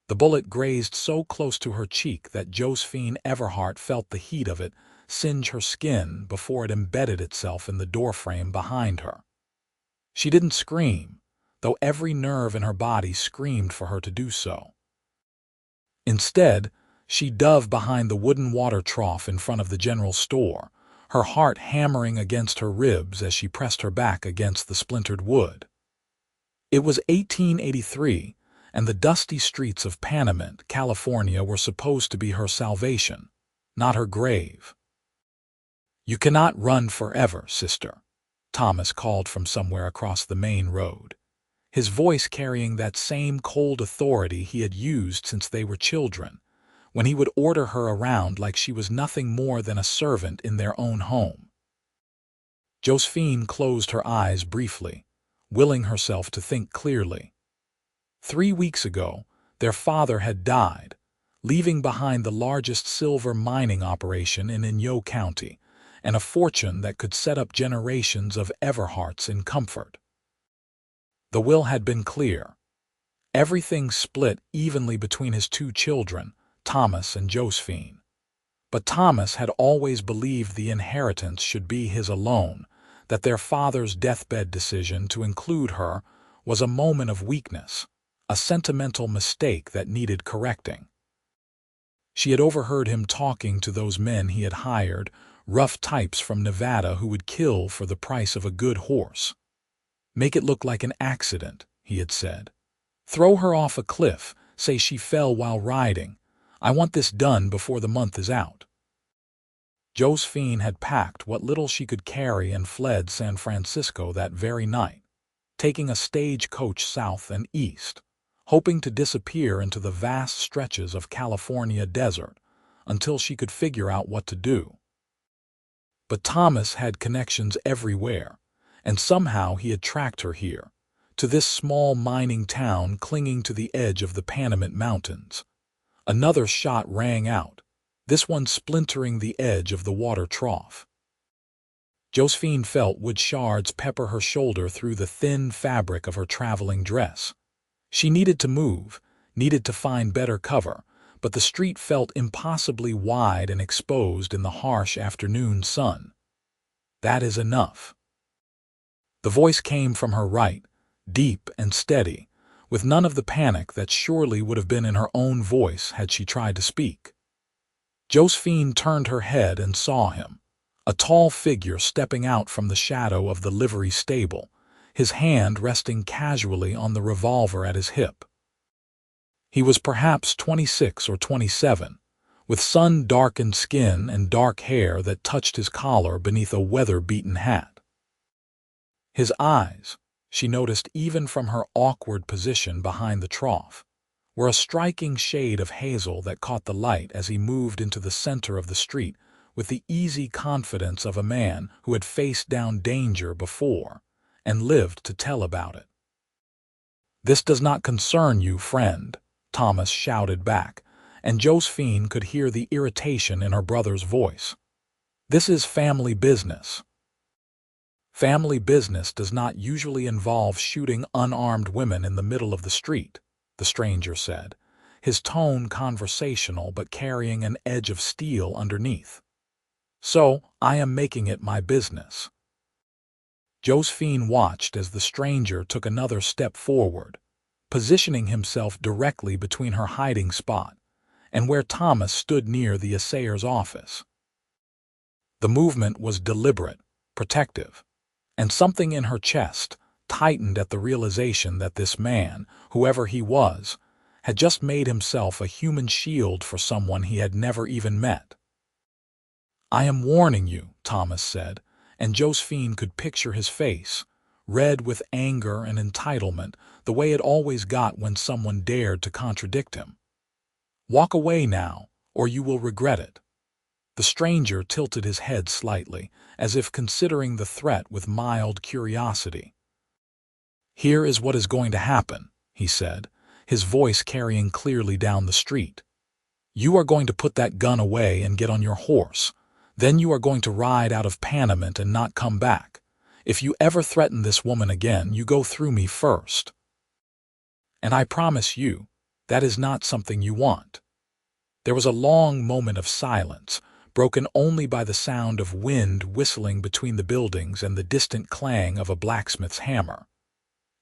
The bullet grazed so close to her cheek that Josephine Everhart felt the heat of it singe her skin before it embedded itself in the doorframe behind her. She didn't scream, though every nerve in her body screamed for her to do so. Instead, she dove behind the wooden water trough in front of the general store, her heart hammering against her ribs as she pressed her back against the splintered wood. It was 1883, and the dusty streets of Panamint, California were supposed to be her salvation, not her grave. "You cannot run forever, sister," Thomas called from somewhere across the main road, his voice carrying that same cold authority he had used since they were children, when he would order her around like she was nothing more than a servant in their own home. Josephine closed her eyes briefly, willing herself to think clearly. 3 weeks ago, their father had died, leaving behind the largest silver mining operation in Inyo County, and a fortune that could set up generations of Everharts in comfort. The will had been clear. Everything split evenly between his 2 children, Thomas and Josephine. But Thomas had always believed the inheritance should be his alone, that their father's deathbed decision to include her was a moment of weakness, a sentimental mistake that needed correcting. She had overheard him talking to those men he had hired, rough types from Nevada who would kill for the price of a good horse. "Make it look like an accident," he had said. "Throw her off a cliff, say she fell while riding. I want this done before the month is out." Josephine had packed what little she could carry and fled San Francisco that very night, taking a stagecoach south and east, hoping to disappear into the vast stretches of California desert until she could figure out what to do. But Thomas had connections everywhere, and somehow he had tracked her here, to this small mining town clinging to the edge of the Panamint Mountains. Another shot rang out, this one splintering the edge of the water trough. Josephine felt wood shards pepper her shoulder through the thin fabric of her traveling dress. She needed to move, needed to find better cover, but the street felt impossibly wide and exposed in the harsh afternoon sun. "That is enough." The voice came from her right, deep and steady, with none of the panic that surely would have been in her own voice had she tried to speak. Josephine turned her head and saw him, a tall figure stepping out from the shadow of the livery stable, his hand resting casually on the revolver at his hip. He was perhaps 26 or 27, with sun-darkened skin and dark hair that touched his collar beneath a weather-beaten hat. His eyes, she noticed even from her awkward position behind the trough, were a striking shade of hazel that caught the light as he moved into the center of the street with the easy confidence of a man who had faced down danger before and lived to tell about it. "This does not concern you, friend," Thomas shouted back, and Josephine could hear the irritation in her brother's voice. "This is family business." "Family business does not usually involve shooting unarmed women in the middle of the street," the stranger said, his tone conversational but carrying an edge of steel underneath. "So I am making it my business." Josephine watched as the stranger took another step forward, positioning himself directly between her hiding spot and where Thomas stood near the assayer's office. The movement was deliberate, protective, and something in her chest tightened at the realization that this man, whoever he was, had just made himself a human shield for someone he had never even met. "I am warning you," Thomas said, and Josephine could picture his face, red with anger and entitlement, the way it always got when someone dared to contradict him. "Walk away now, or you will regret it." The stranger tilted his head slightly, as if considering the threat with mild curiosity. "Here is what is going to happen," he said, his voice carrying clearly down the street. "You are going to put that gun away and get on your horse. Then you are going to ride out of Panamint and not come back. If you ever threaten this woman again, you go through me first. And I promise you, That is not something you want." There was a long moment of silence, broken only by the sound of wind whistling between the buildings and the distant clang of a blacksmith's hammer.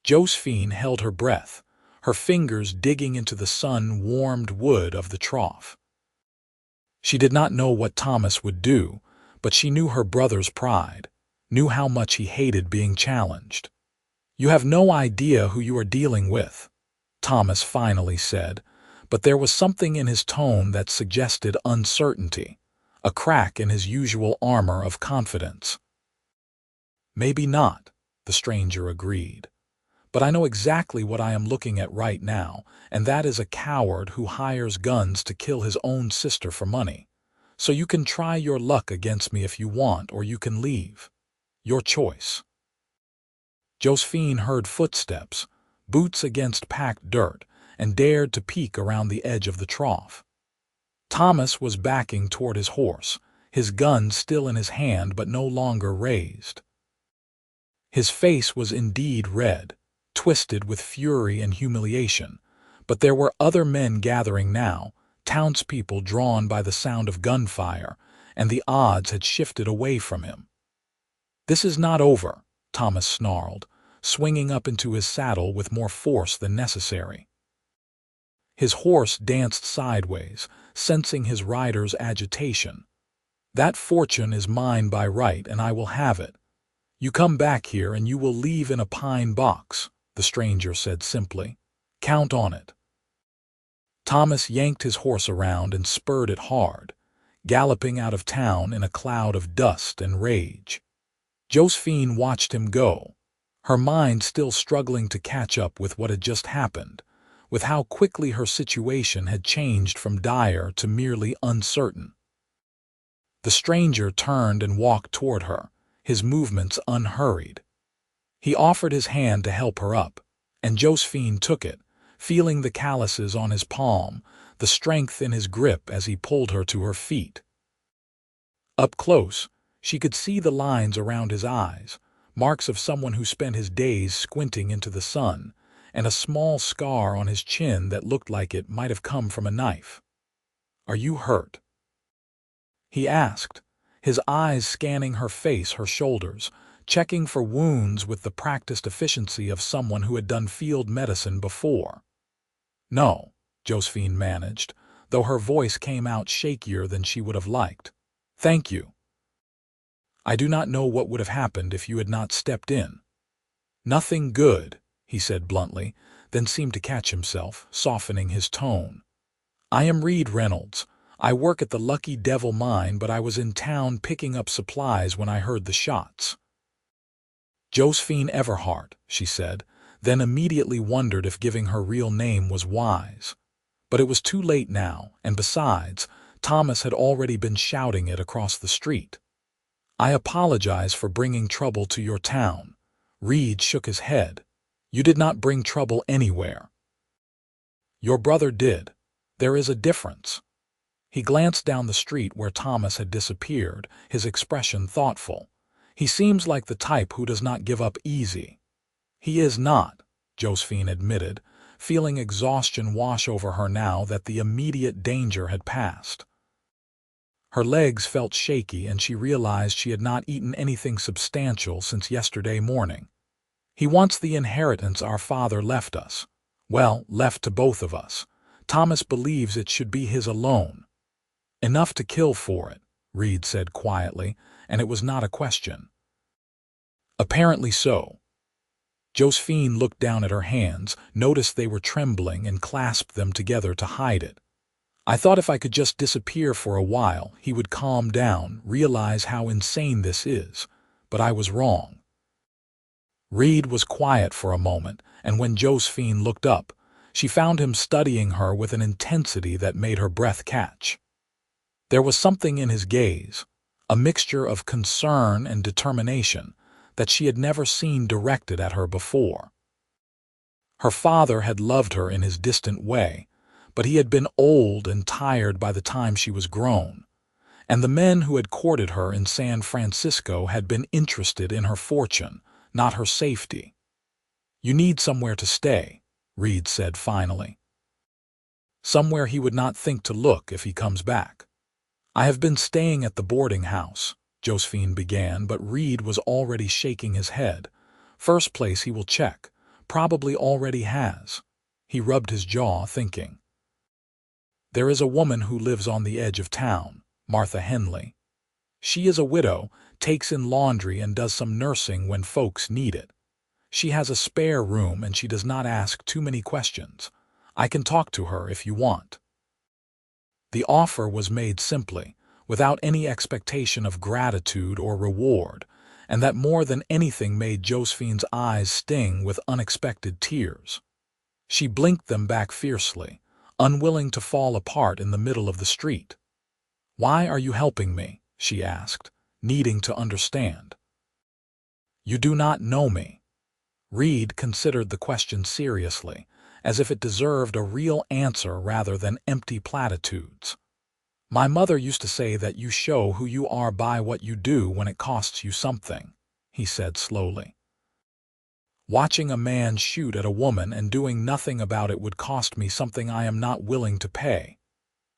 Josephine held her breath, her fingers digging into the sun-warmed wood of the trough. She did not know what Thomas would do, but she knew her brother's pride, knew how much he hated being challenged. "You have no idea who you are dealing with," Thomas finally said, but there was something in his tone that suggested uncertainty, a crack in his usual armor of confidence. "Maybe not," the stranger agreed. "But I know exactly what I am looking at right now, and that is a coward who hires guns to kill his own sister for money. So you can try your luck against me if you want, or you can leave. Your choice." Josephine heard footsteps, boots against packed dirt, and dared to peek around the edge of the trough. Thomas was backing toward his horse, his gun still in his hand but no longer raised. His face was indeed red, twisted with fury and humiliation, but there were other men gathering now, townspeople drawn by the sound of gunfire, and the odds had shifted away from him. "This is not over," Thomas snarled, swinging up into his saddle with more force than necessary. His horse danced sideways, sensing his rider's agitation. "That fortune is mine by right, and I will have it. You come back here and you will leave in a pine box," the stranger said simply. "Count on it." Thomas yanked his horse around and spurred it hard, galloping out of town in a cloud of dust and rage. Josephine watched him go, her mind still struggling to catch up with what had just happened, with how quickly her situation had changed from dire to merely uncertain. The stranger turned and walked toward her, his movements unhurried. He offered his hand to help her up, and Josephine took it, feeling the calluses on his palm, the strength in his grip as he pulled her to her feet. Up close, she could see the lines around his eyes, marks of someone who spent his days squinting into the sun, and a small scar on his chin that looked like it might have come from a knife. "Are you hurt?" he asked, his eyes scanning her face, her shoulders, checking for wounds with the practiced efficiency of someone who had done field medicine before. "No," Josephine managed, though her voice came out shakier than she would have liked. "Thank you. I do not know what would have happened if you had not stepped in." "Nothing good," he said bluntly, then seemed to catch himself, softening his tone. "I am Reed Reynolds. I work at the Lucky Devil mine, but I was in town picking up supplies when I heard the shots." "Josephine Everhart," she said, then immediately wondered if giving her real name was wise. But it was too late now, and besides, Thomas had already been shouting it across the street. "I apologize for bringing trouble to your town." Reed shook his head. "You did not bring trouble anywhere." "Your brother did. There is a difference." He glanced down the street where Thomas had disappeared, his expression thoughtful. "He seems like the type who does not give up easy." "He is not," Josephine admitted, feeling exhaustion wash over her now that the immediate danger had passed. Her legs felt shaky and she realized she had not eaten anything substantial since yesterday morning. "He wants the inheritance our father left us. Well, left to both of us. Thomas believes it should be his alone." "Enough to kill for it," Reed said quietly, and it was not a question. "Apparently so." Josephine looked down at her hands, noticed they were trembling, and clasped them together to hide it. "I thought if I could just disappear for a while, he would calm down, realize how insane this is. But I was wrong." Reed was quiet for a moment, and when Josephine looked up, she found him studying her with an intensity that made her breath catch. There was something in his gaze, a mixture of concern and determination, that she had never seen directed at her before. Her father had loved her in his distant way, but he had been old and tired by the time she was grown, and the men who had courted her in San Francisco had been interested in her fortune, not her safety. "You need somewhere to stay," Reed said finally. somewhere he would not think to look if he comes back. I have been staying at the boarding house, Josephine began, but Reed was already shaking his head. First place he will check. Probably already has. He rubbed his jaw, thinking. There is a woman who lives on the edge of town, Martha Henley. She is a widow, takes in laundry and does some nursing when folks need it. She has a spare room and she does not ask too many questions. I can talk to her if you want. The offer was made simply, without any expectation of gratitude or reward, and that more than anything made Josephine's eyes sting with unexpected tears. She blinked them back fiercely, unwilling to fall apart in the middle of the street. "Why are you helping me?" she asked, needing to understand. "You do not know me." Reed considered the question seriously, as if it deserved a real answer rather than empty platitudes. "My mother used to say that you show who you are by what you do when it costs you something," he said slowly. "Watching a man shoot at a woman and doing nothing about it would cost me something I am not willing to pay.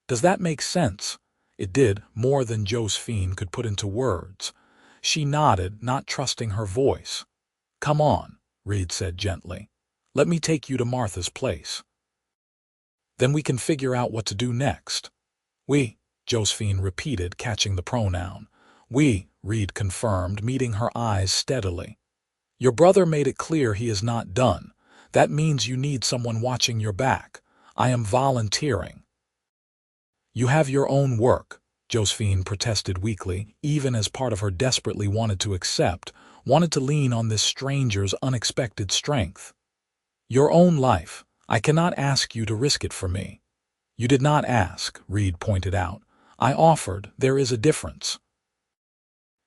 Does that make sense?" It did, more than Josephine could put into words. She nodded, not trusting her voice. "Come on," Reed said gently. "Let me take you to Martha's place. Then we can figure out what to do next." "We," Josephine repeated, catching the pronoun. "We," Reed confirmed, meeting her eyes steadily. "Your brother made it clear he is not done. That means you need someone watching your back. I am volunteering." "You have your own work," Josephine protested weakly, even as part of her desperately wanted to accept, wanted to lean on this stranger's unexpected strength. "Your own life. I cannot ask you to risk it for me." "You did not ask," Reed pointed out. "I offered. There is a difference."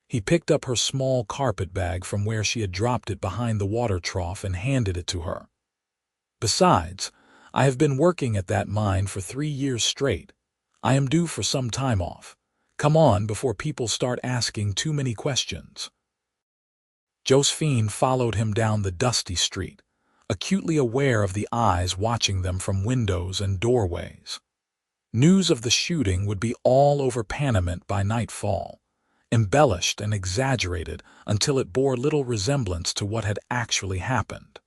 He picked up her small carpet bag from where she had dropped it behind the water trough and handed it to her. "Besides, I have been working at that mine for 3 years straight. I am due for some time off. Come on before people start asking too many questions." Josephine followed him down the dusty street, acutely aware of the eyes watching them from windows and doorways. News of the shooting would be all over Panamint by nightfall, embellished and exaggerated until it bore little resemblance to what had actually happened.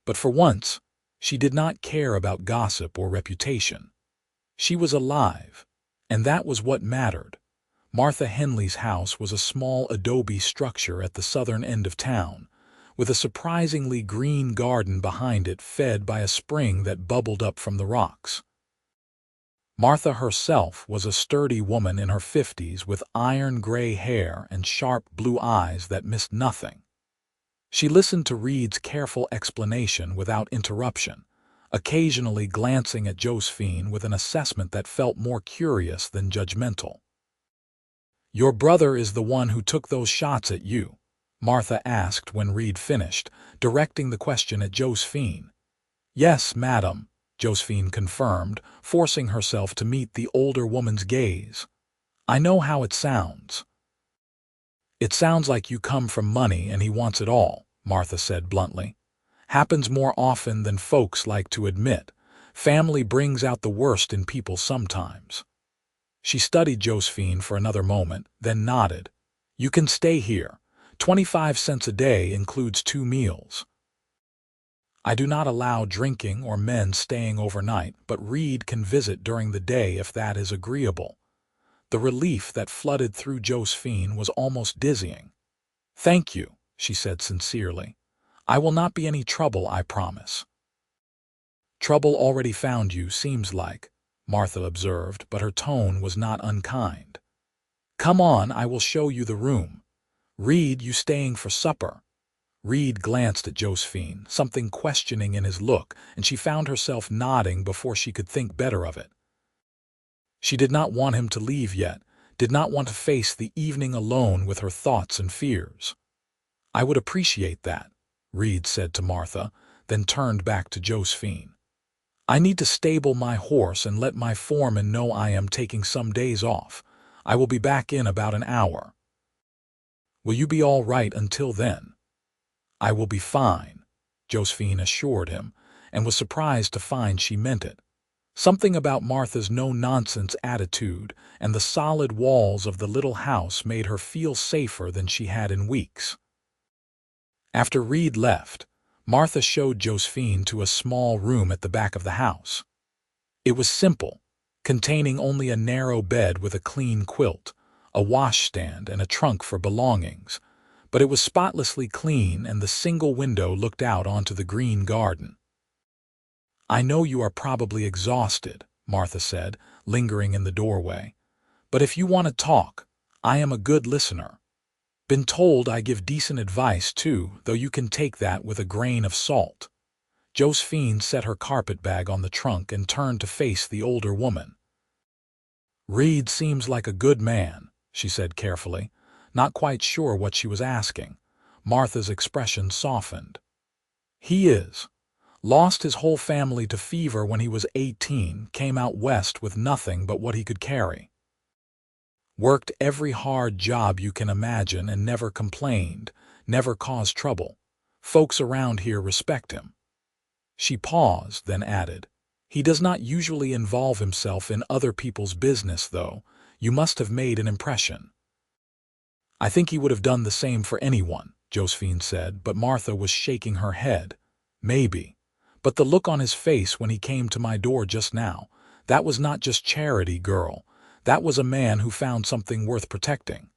But for once, she did not care about gossip or reputation. She was alive, and that was what mattered. Martha Henley's house was a small adobe structure at the southern end of town, with a surprisingly green garden behind it fed by a spring that bubbled up from the rocks. Martha herself was a sturdy woman in her 50s with iron-gray hair and sharp blue eyes that missed nothing. She listened to Reed's careful explanation without interruption, occasionally glancing at Josephine with an assessment that felt more curious than judgmental. "Your brother is the one who took those shots at you?" Martha asked when Reed finished, directing the question at Josephine. "Yes, madam," Josephine confirmed, forcing herself to meet the older woman's gaze. "I know how it sounds." "It sounds like you come from money and he wants it all," Martha said bluntly. "Happens more often than folks like to admit. Family brings out the worst in people sometimes." She studied Josephine for another moment, then nodded. "You can stay here. 25 cents a day includes 2 meals. I do not allow drinking or men staying overnight, but Reed can visit during the day if that is agreeable." The relief that flooded through Josephine was almost dizzying. "Thank you," she said sincerely. "I will not be any trouble, I promise." "Trouble already found you, seems like," Martha observed, but her tone was not unkind. "Come on, I will show you the room. Reed, you staying for supper?" Reed glanced at Josephine, something questioning in his look, and she found herself nodding before she could think better of it. She did not want him to leave yet, did not want to face the evening alone with her thoughts and fears. "I would appreciate that," Reed said to Martha, then turned back to Josephine. "I need to stable my horse and let my foreman know I am taking some days off. I will be back in about an hour." "Will you be all right until then?" "I will be fine," Josephine assured him, and was surprised to find she meant it. Something about Martha's no-nonsense attitude and the solid walls of the little house made her feel safer than she had in weeks. After Reed left, Martha showed Josephine to a small room at the back of the house. It was simple, containing only a narrow bed with a clean quilt, a washstand, and a trunk for belongings, but it was spotlessly clean and the single window looked out onto the green garden. "I know you are probably exhausted," Martha said, lingering in the doorway, "but if you want to talk, I am a good listener. Been told I give decent advice too, though you can take that with a grain of salt." Josephine set her carpetbag on the trunk and turned to face the older woman. "Reed seems like a good man," she said carefully, not quite sure what she was asking. Martha's expression softened. "He is. Lost his whole family to fever when he was 18, came out west with nothing but what he could carry. Worked every hard job you can imagine and never complained, never caused trouble. Folks around here respect him." She paused, then added, "He does not usually involve himself in other people's business, though. You must have made an impression." "I think he would have done the same for anyone," Josephine said, but Martha was shaking her head. "Maybe. But the look on his face when he came to my door just now, that was not just charity, girl. That was a man who found something worth protecting."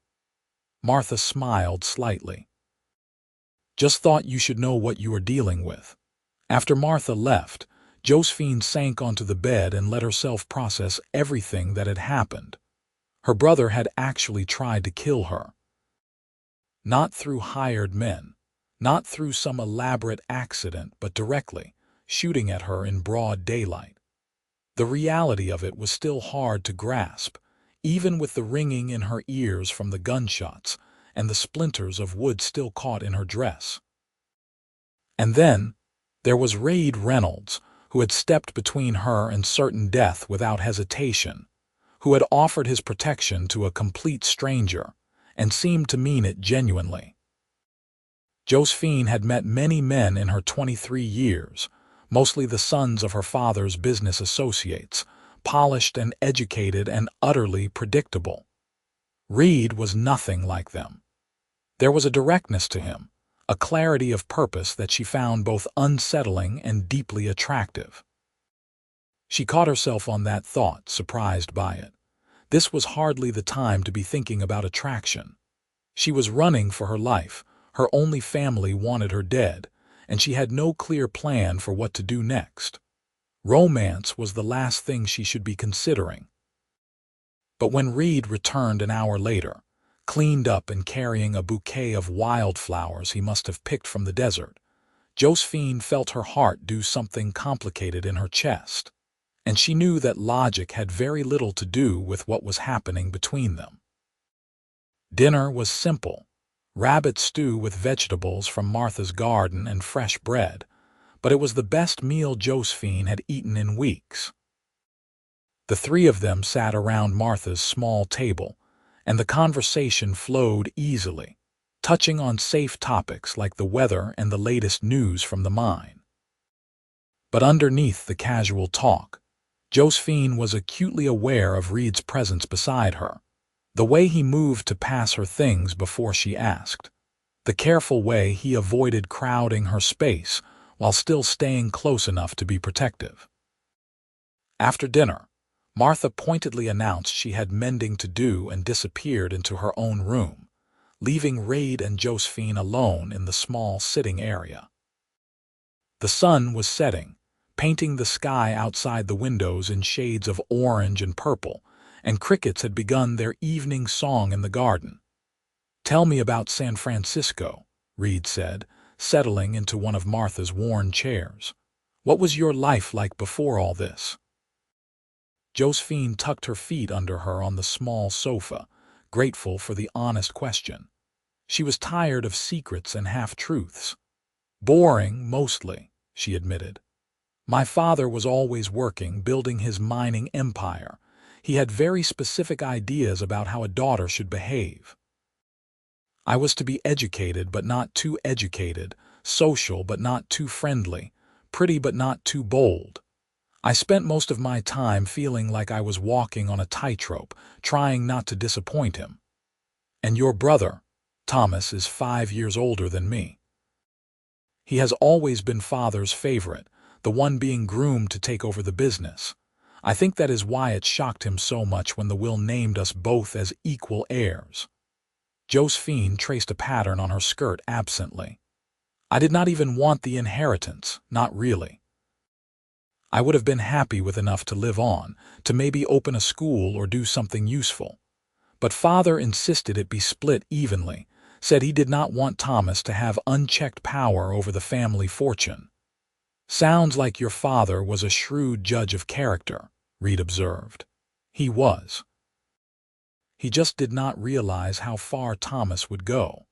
Martha smiled slightly. "Just thought you should know what you are dealing with." After Martha left, Josephine sank onto the bed and let herself process everything that had happened. Her brother had actually tried to kill her. Not through hired men, not through some elaborate accident, but directly, shooting at her in broad daylight. The reality of it was still hard to grasp, even with the ringing in her ears from the gunshots and the splinters of wood still caught in her dress. And then there was Reed Reynolds, who had stepped between her and certain death without hesitation, who had offered his protection to a complete stranger, and seemed to mean it genuinely. Josephine had met many men in her 23 years, mostly the sons of her father's business associates, polished and educated and utterly predictable. Reed was nothing like them. There was a directness to him, a clarity of purpose that she found both unsettling and deeply attractive. She caught herself on that thought, surprised by it. This was hardly the time to be thinking about attraction. She was running for her life, her only family wanted her dead, and she had no clear plan for what to do next. Romance was the last thing she should be considering. But when Reed returned an hour later, cleaned up and carrying a bouquet of wildflowers he must have picked from the desert, Josephine felt her heart do something complicated in her chest, and she knew that logic had very little to do with what was happening between them. Dinner was simple: rabbit stew with vegetables from Martha's garden and fresh bread, but it was the best meal Josephine had eaten in weeks. The three of them sat around Martha's small table, and the conversation flowed easily, touching on safe topics like the weather and the latest news from the mine. But underneath the casual talk, Josephine was acutely aware of Reed's presence beside her, the way he moved to pass her things before she asked, the careful way he avoided crowding her space while still staying close enough to be protective. After dinner, Martha pointedly announced she had mending to do and disappeared into her own room, leaving Reed and Josephine alone in the small sitting area. The sun was setting, painting the sky outside the windows in shades of orange and purple, and crickets had begun their evening song in the garden. "Tell me about San Francisco," Reed said, settling into one of Martha's worn chairs. "What was your life like before all this?" Josephine tucked her feet under her on the small sofa, grateful for the honest question. She was tired of secrets and half-truths. "Boring, mostly," she admitted. "My father was always working, building his mining empire. He had very specific ideas about how a daughter should behave. I was to be educated but not too educated, social but not too friendly, pretty but not too bold. I spent most of my time feeling like I was walking on a tightrope, trying not to disappoint him. And your brother, Thomas, is 5 years older than me. He has always been Father's favorite, the one being groomed to take over the business. I think that is why it shocked him so much when the will named us both as equal heirs. Josephine traced a pattern on her skirt absently. I did not even want the inheritance, not really. I would have been happy with enough to live on, to maybe open a school or do something useful. But Father insisted it be split evenly, said he did not want Thomas to have unchecked power over the family fortune. Sounds like your father was a shrewd judge of character, Reed observed. He was. He just did not realize how far Thomas would go.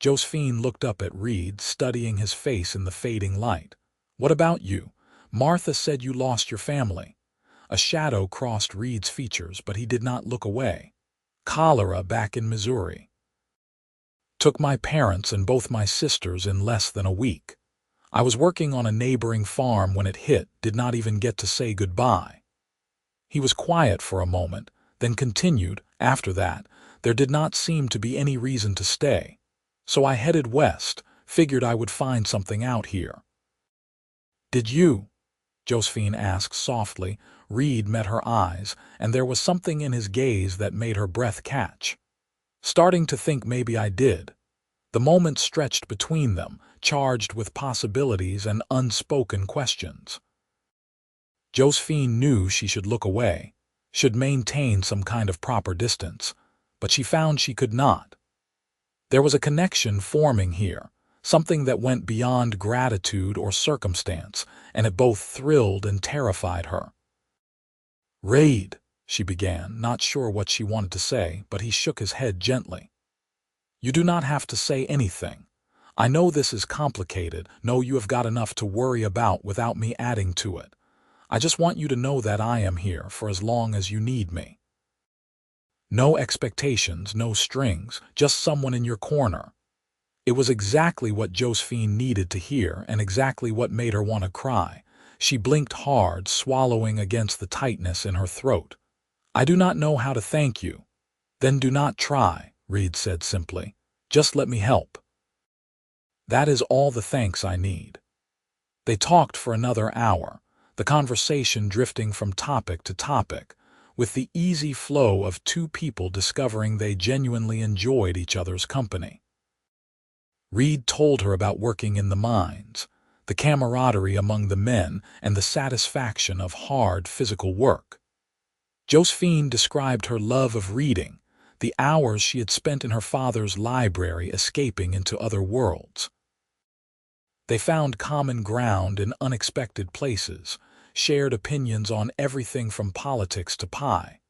Josephine looked up at Reed, studying his face in the fading light. What about you? Martha said you lost your family. A shadow crossed Reed's features, but he did not look away. Cholera back in Missouri. Took my parents and both my sisters in less than a week. I was working on a neighboring farm when it hit, did not even get to say goodbye. He was quiet for a moment, then continued, after that, there did not seem to be any reason to stay. So I headed west, figured I would find something out here. Did you? Josephine asked softly. Reed met her eyes, and there was something in his gaze that made her breath catch. Starting to think maybe I did. The moment stretched between them, charged with possibilities and unspoken questions. Josephine knew she should look away, should maintain some kind of proper distance, but she found she could not. There was a connection forming here, something that went beyond gratitude or circumstance, and it both thrilled and terrified her. Reed, she began, not sure what she wanted to say, but he shook his head gently. You do not have to say anything. I know this is complicated, know you have got enough to worry about without me adding to it. I just want you to know that I am here for as long as you need me. No expectations, no strings, just someone in your corner. It was exactly what Josephine needed to hear and exactly what made her want to cry. She blinked hard, swallowing against the tightness in her throat. I do not know how to thank you. Then do not try, Reed said simply. Just let me help. That is all the thanks I need. They talked for another hour, the conversation drifting from topic to topic, with the easy flow of two people discovering they genuinely enjoyed each other's company. Reed told her about working in the mines, the camaraderie among the men, and the satisfaction of hard physical work. Josephine described her love of reading, the hours she had spent in her father's library escaping into other worlds. They found common ground in unexpected places, shared opinions on everything from politics to pie.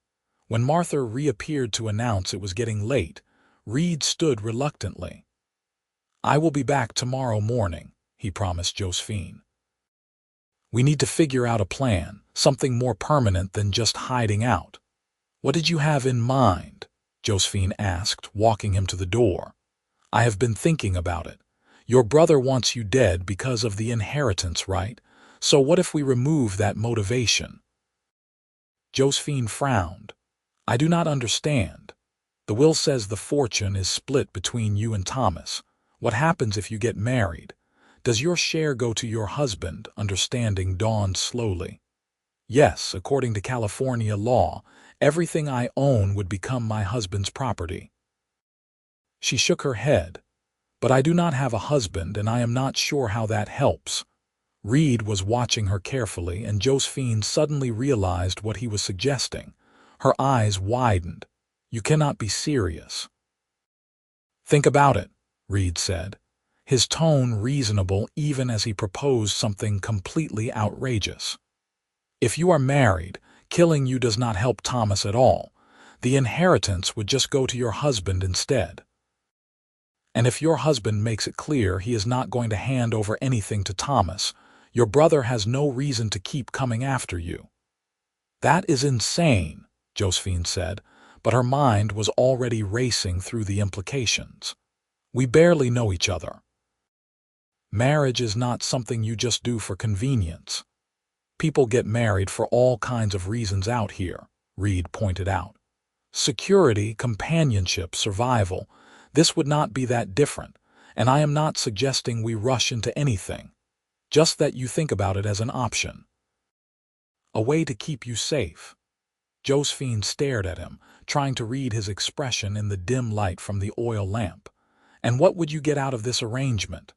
When Martha reappeared to announce it was getting late, Reed stood reluctantly. I will be back tomorrow morning, he promised Josephine. We need to figure out a plan, something more permanent than just hiding out. What did you have in mind? Josephine asked, walking him to the door. I have been thinking about it. Your brother wants you dead because of the inheritance, right? So what if we remove that motivation? Josephine frowned. I do not understand. The will says the fortune is split between you and Thomas. What happens if you get married? Does your share go to your husband? Understanding dawned slowly. Yes, according to California law, everything I own would become my husband's property. She shook her head. But I do not have a husband, and I am not sure how that helps. Reed was watching her carefully, and Josephine suddenly realized what he was suggesting. Her eyes widened. You cannot be serious. Think about it, Reed said, his tone reasonable even as he proposed something completely outrageous. If you are married, killing you does not help Thomas at all. The inheritance would just go to your husband instead. And if your husband makes it clear he is not going to hand over anything to Thomas, your brother has no reason to keep coming after you. That is insane, Josephine said, but her mind was already racing through the implications. We barely know each other. Marriage is not something you just do for convenience. People get married for all kinds of reasons out here, Reed pointed out. Security, companionship, survival. This would not be that different, and I am not suggesting we rush into anything. Just that you think about it as an option. A way to keep you safe. Josephine stared at him, trying to read his expression in the dim light from the oil lamp. And what would you get out of this arrangement?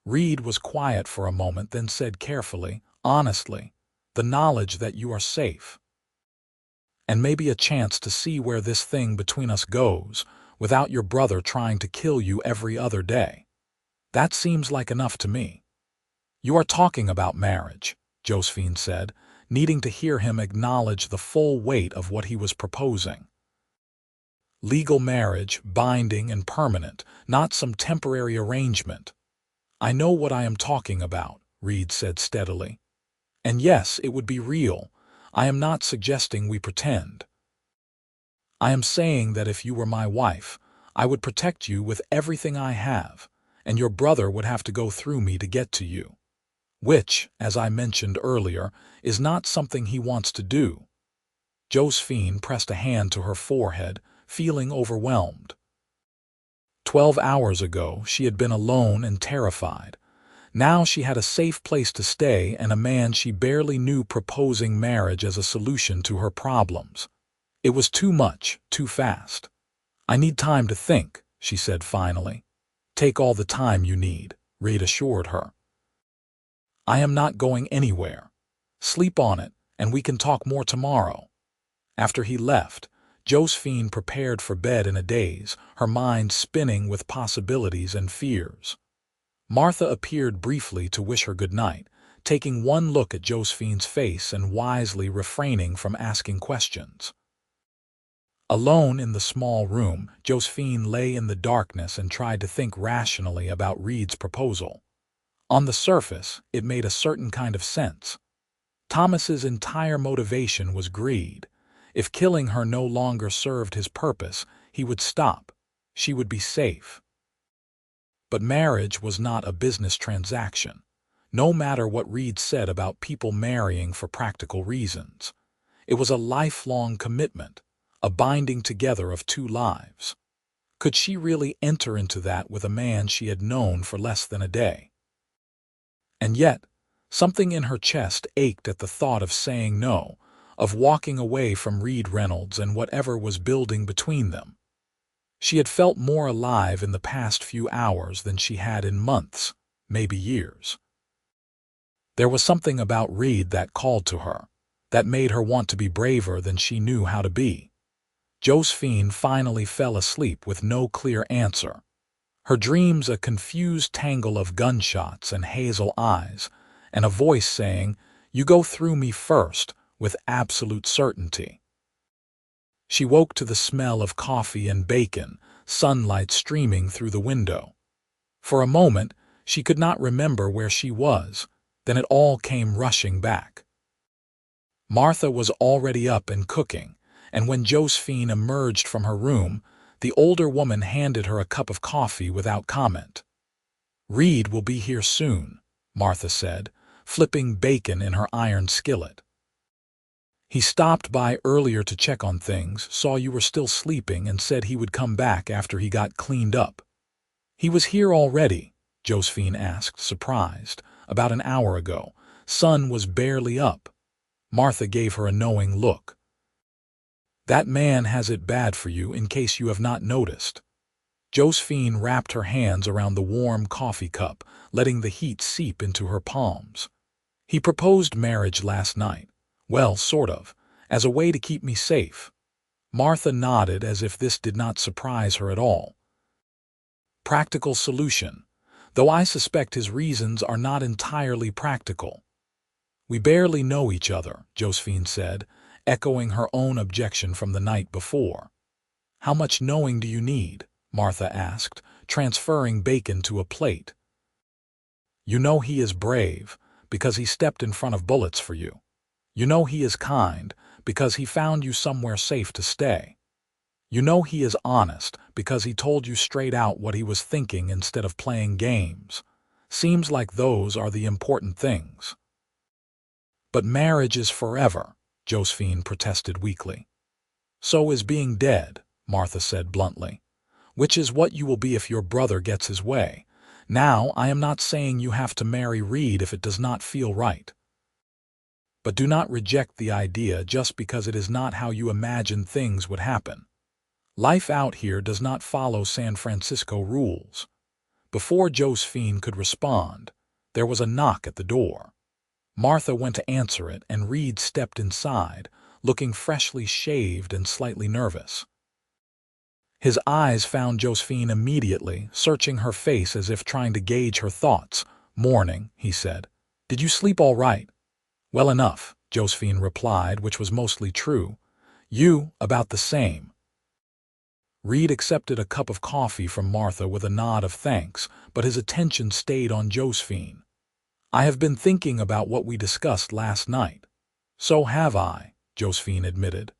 Reed was quiet for a moment, then said carefully, honestly, the knowledge that you are safe. And maybe a chance to see where this thing between us goes, without your brother trying to kill you every other day. That seems like enough to me. You are talking about marriage, Josephine said, needing to hear him acknowledge the full weight of what he was proposing. Legal marriage, binding and permanent, not some temporary arrangement. I know what I am talking about, Reed said steadily. And yes, it would be real. I am not suggesting we pretend. I am saying that if you were my wife, I would protect you with everything I have, and your brother would have to go through me to get to you. Which, as I mentioned earlier, is not something he wants to do. Josephine pressed a hand to her forehead, feeling overwhelmed. 12 hours ago, she had been alone and terrified. Now she had a safe place to stay and a man she barely knew proposing marriage as a solution to her problems. It was too much, too fast. I need time to think, she said finally. Take all the time you need, Reed assured her. I am not going anywhere. Sleep on it, and we can talk more tomorrow. After he left, Josephine prepared for bed in a daze, her mind spinning with possibilities and fears. Martha appeared briefly to wish her good night, taking one look at Josephine's face and wisely refraining from asking questions. Alone in the small room, Josephine lay in the darkness and tried to think rationally about Reed's proposal. On the surface, it made a certain kind of sense. Thomas's entire motivation was greed. If killing her no longer served his purpose, he would stop. She would be safe. But marriage was not a business transaction, no matter what Reed said about people marrying for practical reasons. It was a lifelong commitment, a binding together of two lives. Could she really enter into that with a man she had known for less than a day? And yet, something in her chest ached at the thought of saying no, of walking away from Reed Reynolds and whatever was building between them. She had felt more alive in the past few hours than she had in months, maybe years. There was something about Reed that called to her, that made her want to be braver than she knew how to be. Josephine finally fell asleep with no clear answer. Her dreams a confused tangle of gunshots and hazel eyes, and a voice saying, "You go through me first," with absolute certainty. She woke to the smell of coffee and bacon, sunlight streaming through the window. For a moment, she could not remember where she was, then it all came rushing back. Martha was already up and cooking, and when Josephine emerged from her room, the older woman handed her a cup of coffee without comment. "Reed will be here soon," Martha said, flipping bacon in her iron skillet. "He stopped by earlier to check on things, saw you were still sleeping, and said he would come back after he got cleaned up." "He was here already?" Josephine asked, surprised. "About an hour ago. Sun was barely up." Martha gave her a knowing look. "That man has it bad for you, in case you have not noticed." Josephine wrapped her hands around the warm coffee cup, letting the heat seep into her palms. "He proposed marriage last night. Well, sort of, as a way to keep me safe." Martha nodded as if this did not surprise her at all. "Practical solution, though I suspect his reasons are not entirely practical." "We barely know each other," Josephine said, echoing her own objection from the night before. "How much knowing do you need?" Martha asked, transferring bacon to a plate. "You know he is brave, because he stepped in front of bullets for you. You know he is kind, because he found you somewhere safe to stay. You know he is honest, because he told you straight out what he was thinking instead of playing games. Seems like those are the important things." But marriage is forever, Josephine protested weakly. So is being dead, Martha said bluntly, which is what you will be if your brother gets his way. Now, I am not saying you have to marry Reed if it does not feel right. But do not reject the idea just because it is not how you imagine things would happen. Life out here does not follow San Francisco rules. Before Josephine could respond, there was a knock at the door. Martha went to answer it, and Reed stepped inside, looking freshly shaved and slightly nervous. His eyes found Josephine immediately, searching her face as if trying to gauge her thoughts. "Morning," he said. "Did you sleep all right?" "Well enough," Josephine replied, which was mostly true. "You, about the same." Reed accepted a cup of coffee from Martha with a nod of thanks, but his attention stayed on Josephine. "I have been thinking about what we discussed last night." "So have I," Josephine admitted.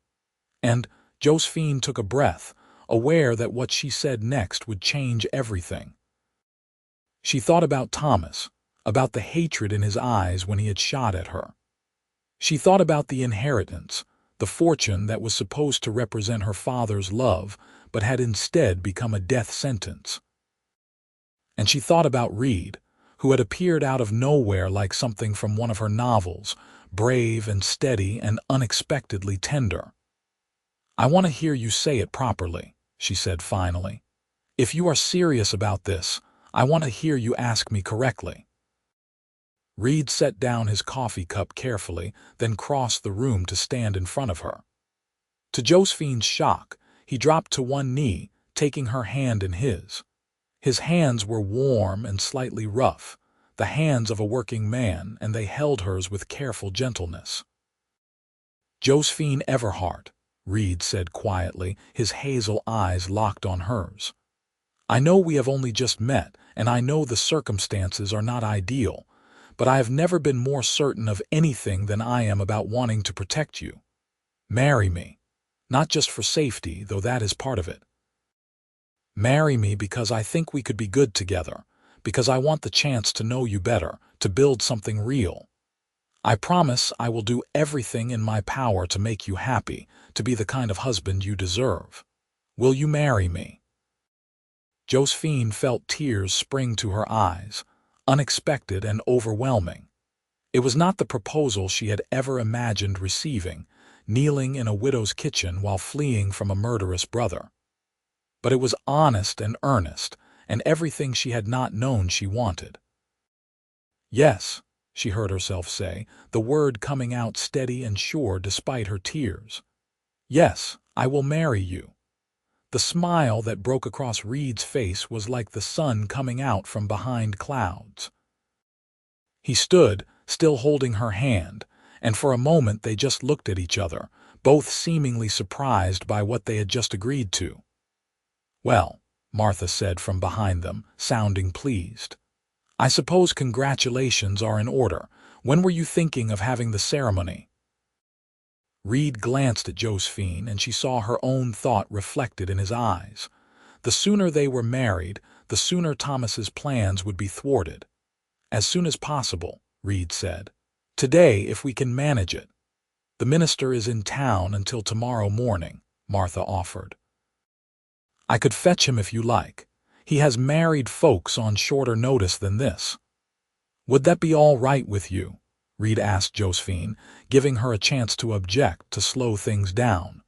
And Josephine took a breath, aware that what she said next would change everything. She thought about Thomas, about the hatred in his eyes when he had shot at her. She thought about the inheritance, the fortune that was supposed to represent her father's love, but had instead become a death sentence. And she thought about Reed, who had appeared out of nowhere like something from one of her novels, brave and steady and unexpectedly tender. "I want to hear you say it properly," she said finally. "If you are serious about this, I want to hear you ask me correctly." Reed set down his coffee cup carefully, then crossed the room to stand in front of her. To Josephine's shock, he dropped to one knee, taking her hand in his. His hands were warm and slightly rough, the hands of a working man, and they held hers with careful gentleness. "Josephine Everhart," Reed said quietly, his hazel eyes locked on hers. "I know we have only just met, and I know the circumstances are not ideal, but I have never been more certain of anything than I am about wanting to protect you. Marry me. Not just for safety, though that is part of it. Marry me because I think we could be good together, because I want the chance to know you better, to build something real. I promise I will do everything in my power to make you happy, to be the kind of husband you deserve. Will you marry me?" Josephine felt tears spring to her eyes, unexpected and overwhelming. It was not the proposal she had ever imagined receiving, kneeling in a widow's kitchen while fleeing from a murderous brother. But it was honest and earnest, and everything she had not known she wanted. "Yes," she heard herself say, the word coming out steady and sure despite her tears. "Yes, I will marry you." The smile that broke across Reed's face was like the sun coming out from behind clouds. He stood, still holding her hand, and for a moment they just looked at each other, both seemingly surprised by what they had just agreed to. "Well," Martha said from behind them, sounding pleased. "I suppose congratulations are in order. When were you thinking of having the ceremony?" Reed glanced at Josephine, and she saw her own thought reflected in his eyes. The sooner they were married, the sooner Thomas's plans would be thwarted. "As soon as possible," Reed said. "Today, if we can manage it." "The minister is in town until tomorrow morning," Martha offered. "I could fetch him if you like. He has married folks on shorter notice than this." "Would that be all right with you?" Reed asked Josephine, giving her a chance to object, to slow things down.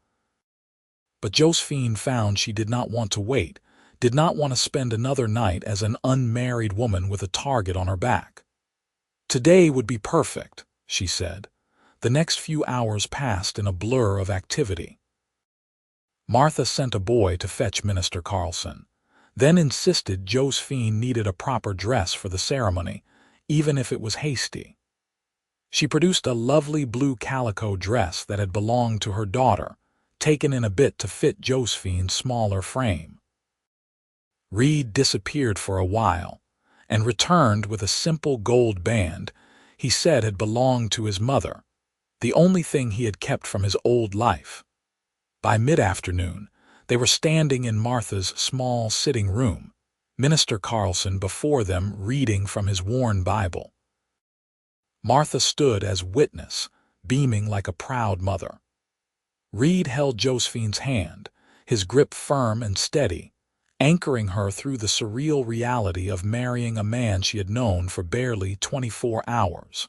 But Josephine found she did not want to wait, did not want to spend another night as an unmarried woman with a target on her back. "Today would be perfect," she said. The next few hours passed in a blur of activity. Martha sent a boy to fetch Minister Carlson, then insisted Josephine needed a proper dress for the ceremony, even if it was hasty. She produced a lovely blue calico dress that had belonged to her daughter, taken in a bit to fit Josephine's smaller frame. Reed disappeared for a while, and returned with a simple gold band he said had belonged to his mother, the only thing he had kept from his old life. By mid-afternoon, they were standing in Martha's small sitting room, Minister Carlson before them reading from his worn Bible. Martha stood as witness, beaming like a proud mother. Reed held Josephine's hand, his grip firm and steady, anchoring her through the surreal reality of marrying a man she had known for barely 24 hours.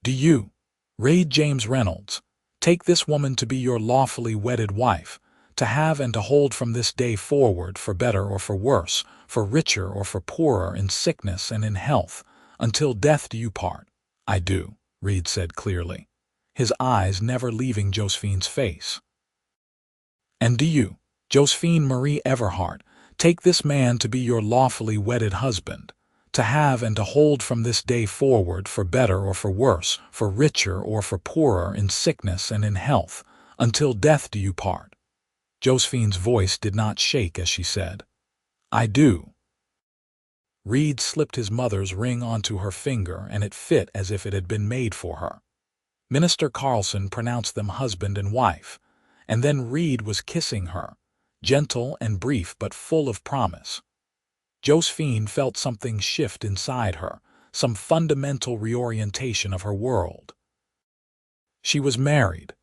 "Do you, Reed James Reynolds, take this woman to be your lawfully wedded wife, to have and to hold from this day forward, for better or for worse, for richer or for poorer, in sickness and in health, until death do you part?" "I do," Reed said clearly, his eyes never leaving Josephine's face. "And do you, Josephine Marie Everhart, take this man to be your lawfully wedded husband, to have and to hold from this day forward, for better or for worse, for richer or for poorer, in sickness and in health, until death do you part?" Josephine's voice did not shake as she said, "I do." Reed slipped his mother's ring onto her finger, and it fit as if it had been made for her. Minister Carlson pronounced them husband and wife, and then Reed was kissing her, gentle and brief but full of promise. Josephine felt something shift inside her, some fundamental reorientation of her world. She was married.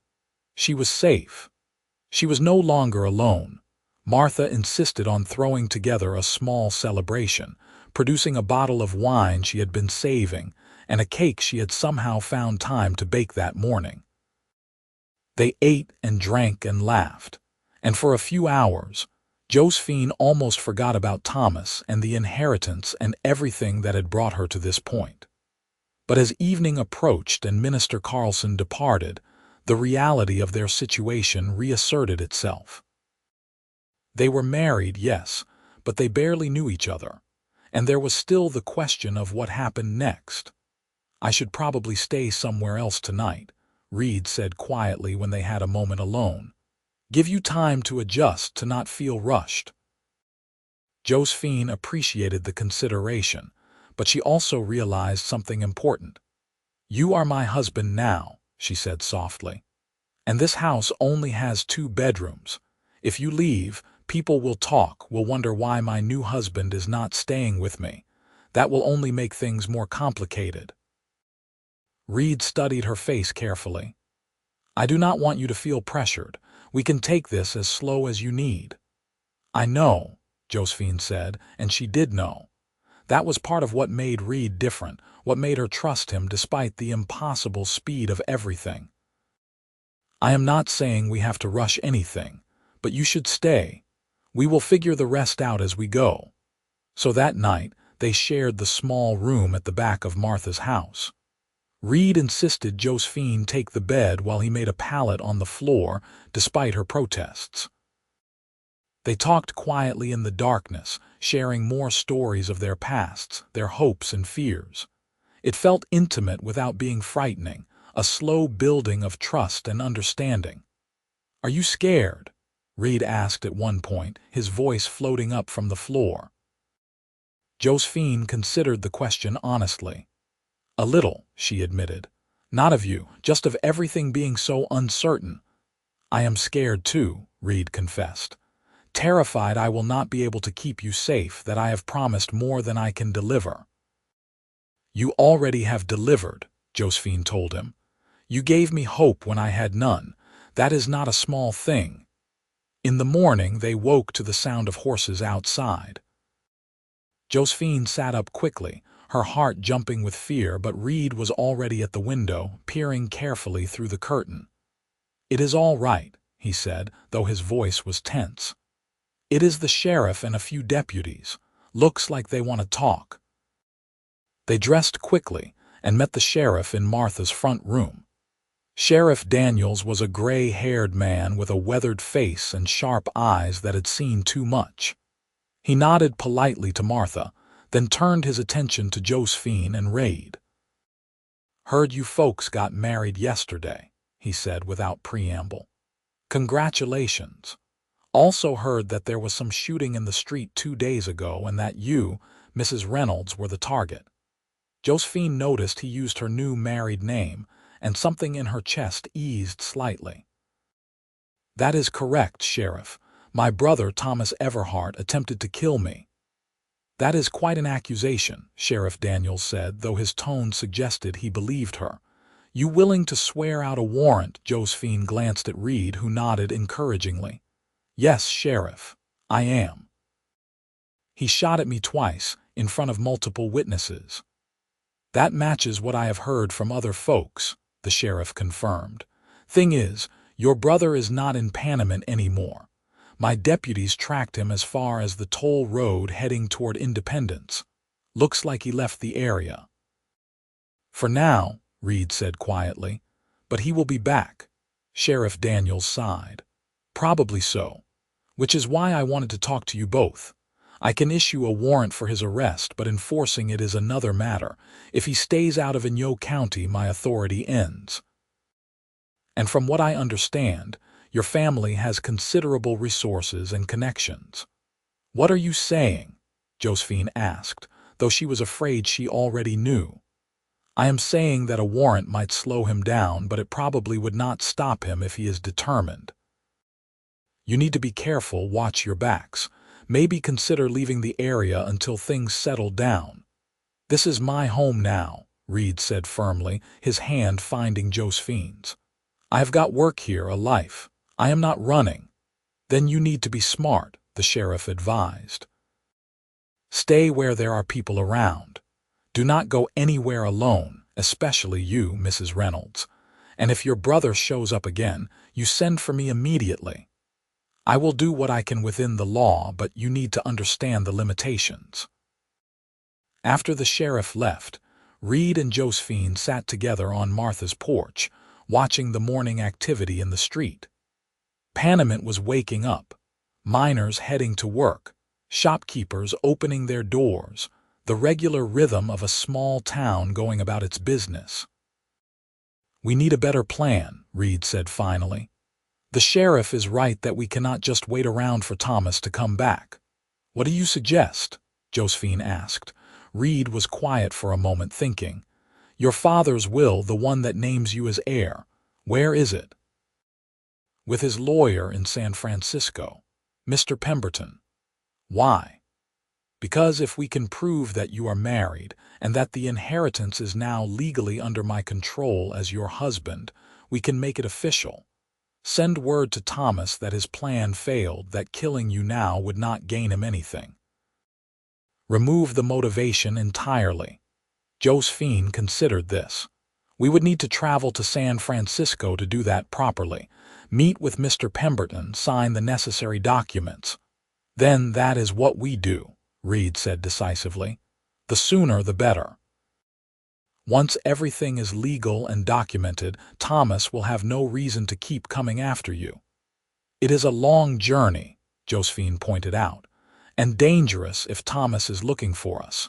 She was safe. She was no longer alone. Martha insisted on throwing together a small celebration, producing a bottle of wine she had been saving and a cake she had somehow found time to bake that morning. They ate and drank and laughed, and for a few hours, Josephine almost forgot about Thomas and the inheritance and everything that had brought her to this point. But as evening approached and Minister Carlson departed, the reality of their situation reasserted itself. They were married, yes, but they barely knew each other, and there was still the question of what happened next. "I should probably stay somewhere else tonight," Reed said quietly when they had a moment alone. "Give you time to adjust, to not feel rushed." Josephine appreciated the consideration, but she also realized something important. "You are my husband now," she said softly, "and this house only has 2 bedrooms. If you leave, people will talk, will wonder why my new husband is not staying with me. That will only make things more complicated." Reed studied her face carefully. "I do not want you to feel pressured. We can take this as slow as you need." "I know," Josephine said, and she did know. That was part of what made Reed different, what made her trust him despite the impossible speed of everything. "I am not saying we have to rush anything, but you should stay. We will figure the rest out as we go." So that night, they shared the small room at the back of Martha's house. Reed insisted Josephine take the bed while he made a pallet on the floor, despite her protests. They talked quietly in the darkness, sharing more stories of their pasts, their hopes and fears. It felt intimate without being frightening, a slow building of trust and understanding. "Are you scared?" Reed asked at one point, his voice floating up from the floor. Josephine considered the question honestly. "A little," she admitted. "Not of you, just of everything being so uncertain." "I am scared too," Reed confessed. "Terrified I will not be able to keep you safe, that I have promised more than I can deliver." "You already have delivered," Josephine told him. "You gave me hope when I had none. That is not a small thing." In the morning they woke to the sound of horses outside. Josephine sat up quickly, her heart jumping with fear, but Reed was already at the window, peering carefully through the curtain. "It is all right," he said, though his voice was tense. "It is the sheriff and a few deputies. Looks like they want to talk." They dressed quickly and met the sheriff in Martha's front room. Sheriff Daniels was a gray-haired man with a weathered face and sharp eyes that had seen too much. He nodded politely to Martha, then turned his attention to Josephine and Reed. "Heard you folks got married yesterday," he said without preamble. "Congratulations. Also heard that there was some shooting in the street 2 days ago and that you, Mrs. Reynolds, were the target." Josephine noticed he used her new married name, and something in her chest eased slightly. "That is correct, Sheriff. My brother, Thomas Everhart, attempted to kill me." That is quite an accusation, Sheriff Daniels said, though his tone suggested he believed her. You willing to swear out a warrant? Josephine glanced at Reed, who nodded encouragingly. Yes, Sheriff, I am. He shot at me twice, in front of multiple witnesses. That matches what I have heard from other folks, the sheriff confirmed. Thing is, your brother is not in Panamint anymore. My deputies tracked him as far as the toll road heading toward Independence. Looks like he left the area. For now, Reed said quietly, but he will be back. Sheriff Daniels sighed. Probably so. Which is why I wanted to talk to you both. I can issue a warrant for his arrest, but enforcing it is another matter. If he stays out of Inyo County, my authority ends. And from what I understand, your family has considerable resources and connections. What are you saying? Josephine asked, though she was afraid she already knew. I am saying that a warrant might slow him down, but it probably would not stop him if he is determined. You need to be careful, watch your backs. Maybe consider leaving the area until things settle down. This is my home now, Reed said firmly, his hand finding Josephine's. I have got work here, a life. I am not running. Then you need to be smart, the sheriff advised. Stay where there are people around. Do not go anywhere alone, especially you, Mrs. Reynolds. And if your brother shows up again, you send for me immediately. I will do what I can within the law, but you need to understand the limitations. After the sheriff left, Reed and Josephine sat together on Martha's porch, watching the morning activity in the street. Panamint was waking up, miners heading to work, shopkeepers opening their doors, the regular rhythm of a small town going about its business. We need a better plan, Reed said finally. The sheriff is right that we cannot just wait around for Thomas to come back. What do you suggest? Josephine asked. Reed was quiet for a moment, thinking. Your father's will, the one that names you as heir, where is it? With his lawyer in San Francisco, Mr. Pemberton. Why? Because if we can prove that you are married and that the inheritance is now legally under my control as your husband, we can make it official. Send word to Thomas that his plan failed, that killing you now would not gain him anything. Remove the motivation entirely. Josephine considered this. We would need to travel to San Francisco to do that properly, meet with Mr. Pemberton, sign the necessary documents. Then that is what we do, Reed said decisively. The sooner the better. Once everything is legal and documented, Thomas will have no reason to keep coming after you. It is a long journey, Josephine pointed out, and dangerous if Thomas is looking for us.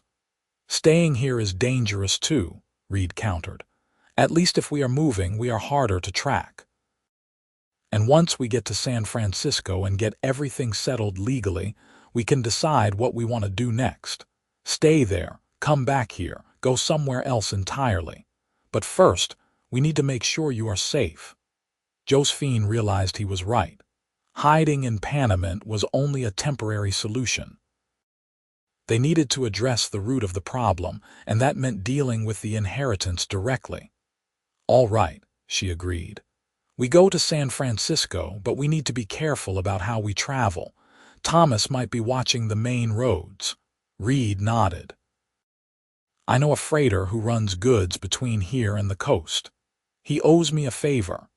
Staying here is dangerous too, Reed countered. At least if we are moving, we are harder to track. And once we get to San Francisco and get everything settled legally, we can decide what we want to do next. Stay there, come back here, go somewhere else entirely. But first, we need to make sure you are safe. Josephine realized he was right. Hiding in Panamint was only a temporary solution. They needed to address the root of the problem, and that meant dealing with the inheritance directly. All right, she agreed. We go to San Francisco, but we need to be careful about how we travel. Thomas might be watching the main roads. Reed nodded. I know a freighter who runs goods between here and the coast. He owes me a favor.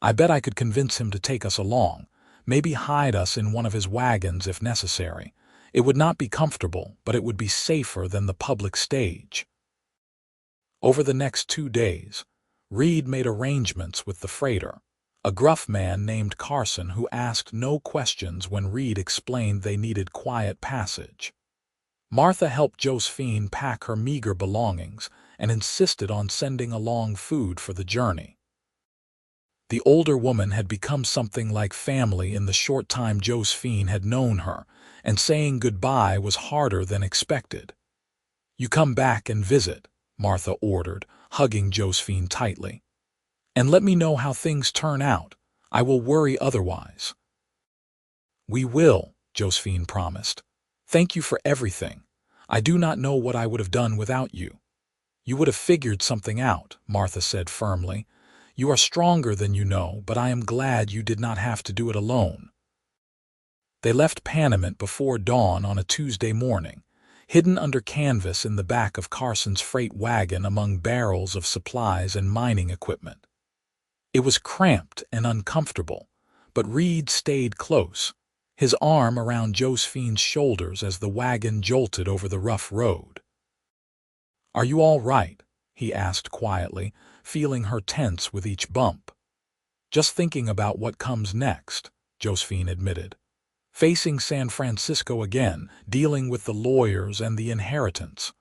I bet I could convince him to take us along, maybe hide us in one of his wagons if necessary. It would not be comfortable, but it would be safer than the public stage. Over the next 2 days, Reed made arrangements with the freighter, a gruff man named Carson who asked no questions when Reed explained they needed quiet passage. Martha helped Josephine pack her meager belongings and insisted on sending along food for the journey. The older woman had become something like family in the short time Josephine had known her, and saying goodbye was harder than expected. You come back and visit, Martha ordered, hugging Josephine tightly. And let me know how things turn out. I will worry otherwise. We will, Josephine promised. Thank you for everything. I do not know what I would have done without you. You would have figured something out, Martha said firmly. You are stronger than you know, but I am glad you did not have to do it alone. They left Panamint before dawn on a Tuesday morning, hidden under canvas in the back of Carson's freight wagon among barrels of supplies and mining equipment. It was cramped and uncomfortable, but Reed stayed close, his arm around Josephine's shoulders as the wagon jolted over the rough road. "Are you all right?" he asked quietly, feeling her tense with each bump. "Just thinking about what comes next," Josephine admitted. "Facing San Francisco again, dealing with the lawyers and the inheritance.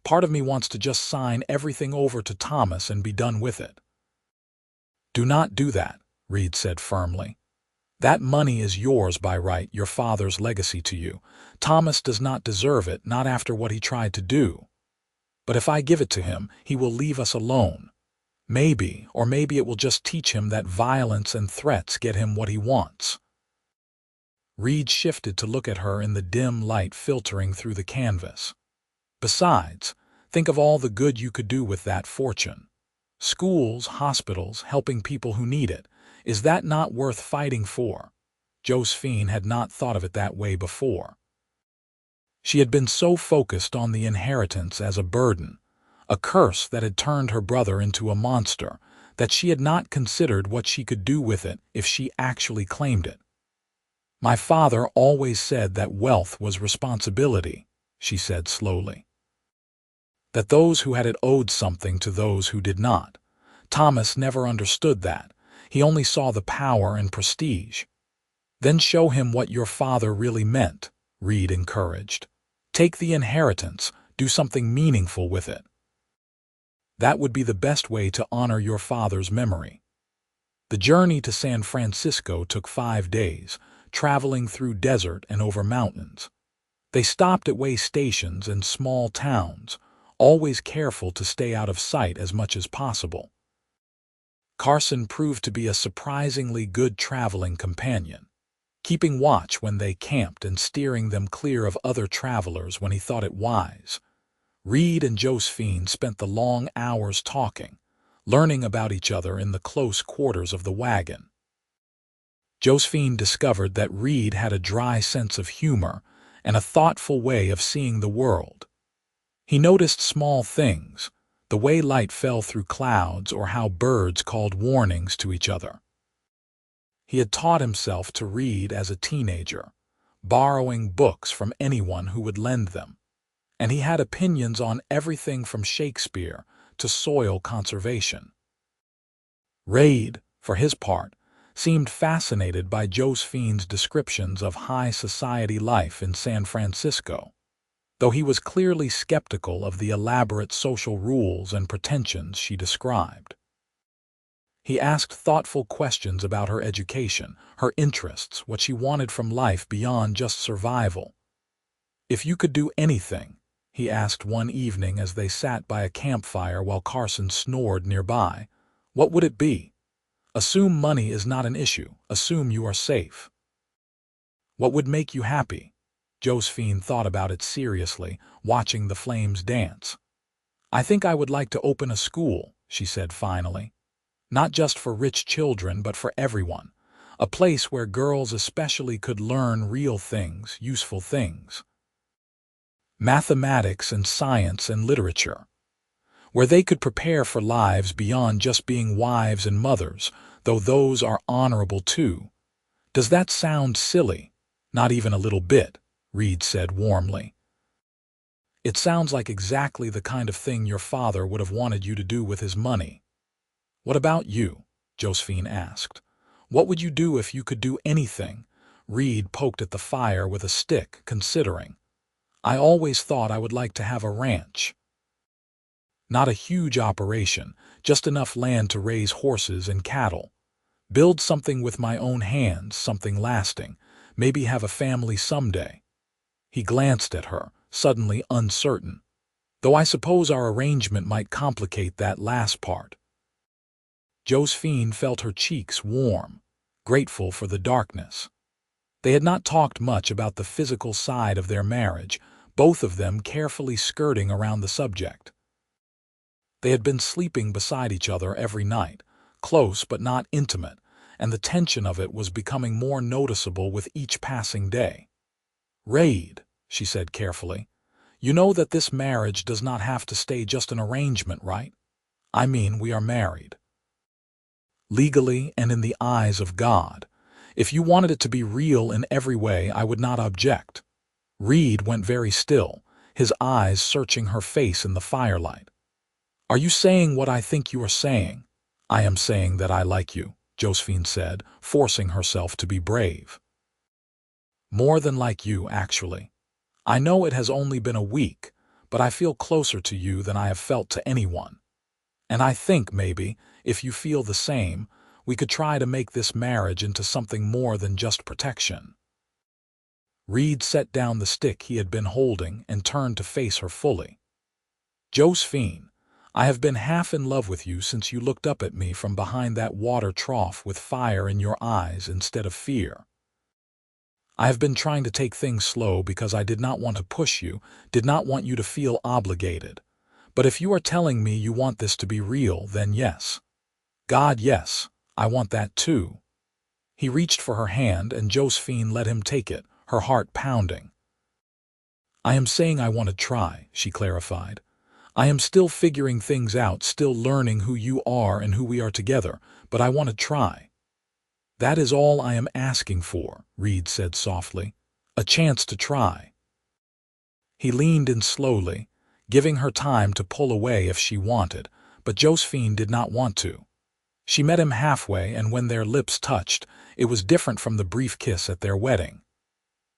Part of me wants to just sign everything over to Thomas and be done with it." "Do not do that," Reed said firmly. "That money is yours by right, your father's legacy to you. Thomas does not deserve it, not after what he tried to do. But if I give it to him, he will leave us alone. Maybe, or maybe it will just teach him that violence and threats get him what he wants." Reed shifted to look at her in the dim light filtering through the canvas. "Besides, think of all the good you could do with that fortune. Schools, hospitals, helping people who need it. Is that not worth fighting for?" Josephine had not thought of it that way before. She had been so focused on the inheritance as a burden, a curse that had turned her brother into a monster, that she had not considered what she could do with it if she actually claimed it. "My father always said that wealth was responsibility," she said slowly. "That those who had it owed something to those who did not. Thomas never understood that. He only saw the power and prestige." "Then show him what your father really meant," Reed encouraged. "Take the inheritance, do something meaningful with it. That would be the best way to honor your father's memory." The journey to San Francisco took 5 days, traveling through desert and over mountains. They stopped at way stations and small towns, always careful to stay out of sight as much as possible. Carson proved to be a surprisingly good traveling companion, keeping watch when they camped and steering them clear of other travelers when he thought it wise. Reed and Josephine spent the long hours talking, learning about each other in the close quarters of the wagon. Josephine discovered that Reed had a dry sense of humor and a thoughtful way of seeing the world. He noticed small things, the way light fell through clouds or how birds called warnings to each other. He had taught himself to read as a teenager, borrowing books from anyone who would lend them, and he had opinions on everything from Shakespeare to soil conservation. Reed, for his part, seemed fascinated by Josephine's descriptions of high society life in San Francisco, though he was clearly skeptical of the elaborate social rules and pretensions she described. He asked thoughtful questions about her education, her interests, what she wanted from life beyond just survival. "If you could do anything," he asked one evening as they sat by a campfire while Carson snored nearby, "what would it be? Assume money is not an issue. Assume you are safe." "What would make you happy?" Josephine thought about it seriously, watching the flames dance. "I think I would like to open a school," she said finally. "Not just for rich children, but for everyone. A place where girls especially could learn real things, useful things. Mathematics and science and literature. Where they could prepare for lives beyond just being wives and mothers, though those are honorable too." "Does that sound silly?" "Not even a little bit," Reed said warmly. "It sounds like exactly the kind of thing your father would have wanted you to do with his money." "What about you?" Josephine asked. "What would you do if you could do anything?" Reed poked at the fire with a stick, considering. "I always thought I would like to have a ranch. Not a huge operation, just enough land to raise horses and cattle. Build something with my own hands, something lasting. Maybe have a family someday." He glanced at her, suddenly uncertain. "Though I suppose our arrangement might complicate that last part." Josephine felt her cheeks warm, grateful for the darkness. They had not talked much about the physical side of their marriage, both of them carefully skirting around the subject. They had been sleeping beside each other every night, close but not intimate, and the tension of it was becoming more noticeable with each passing day. "Reed," she said carefully, "you know that this marriage does not have to stay just an arrangement, right? I mean, we are married. Legally and in the eyes of God. If you wanted it to be real in every way, I would not object." Reed went very still, his eyes searching her face in the firelight. "Are you saying what I think you are saying?" "I am saying that I like you," Josephine said, forcing herself to be brave. "More than like you, actually. I know it has only been a week, but I feel closer to you than I have felt to anyone. And I think, maybe, if you feel the same, we could try to make this marriage into something more than just protection." Reed set down the stick he had been holding and turned to face her fully. "Josephine, I have been half in love with you since you looked up at me from behind that water trough with fire in your eyes instead of fear. I have been trying to take things slow because I did not want to push you, did not want you to feel obligated. But if you are telling me you want this to be real, then yes. God, yes, I want that too." He reached for her hand and Josephine let him take it, her heart pounding. "I am saying I want to try," she clarified. "I am still figuring things out, still learning who you are and who we are together, but I want to try." "That is all I am asking for," Reed said softly. "A chance to try." He leaned in slowly, giving her time to pull away if she wanted, but Josephine did not want to. She met him halfway, and when their lips touched, it was different from the brief kiss at their wedding.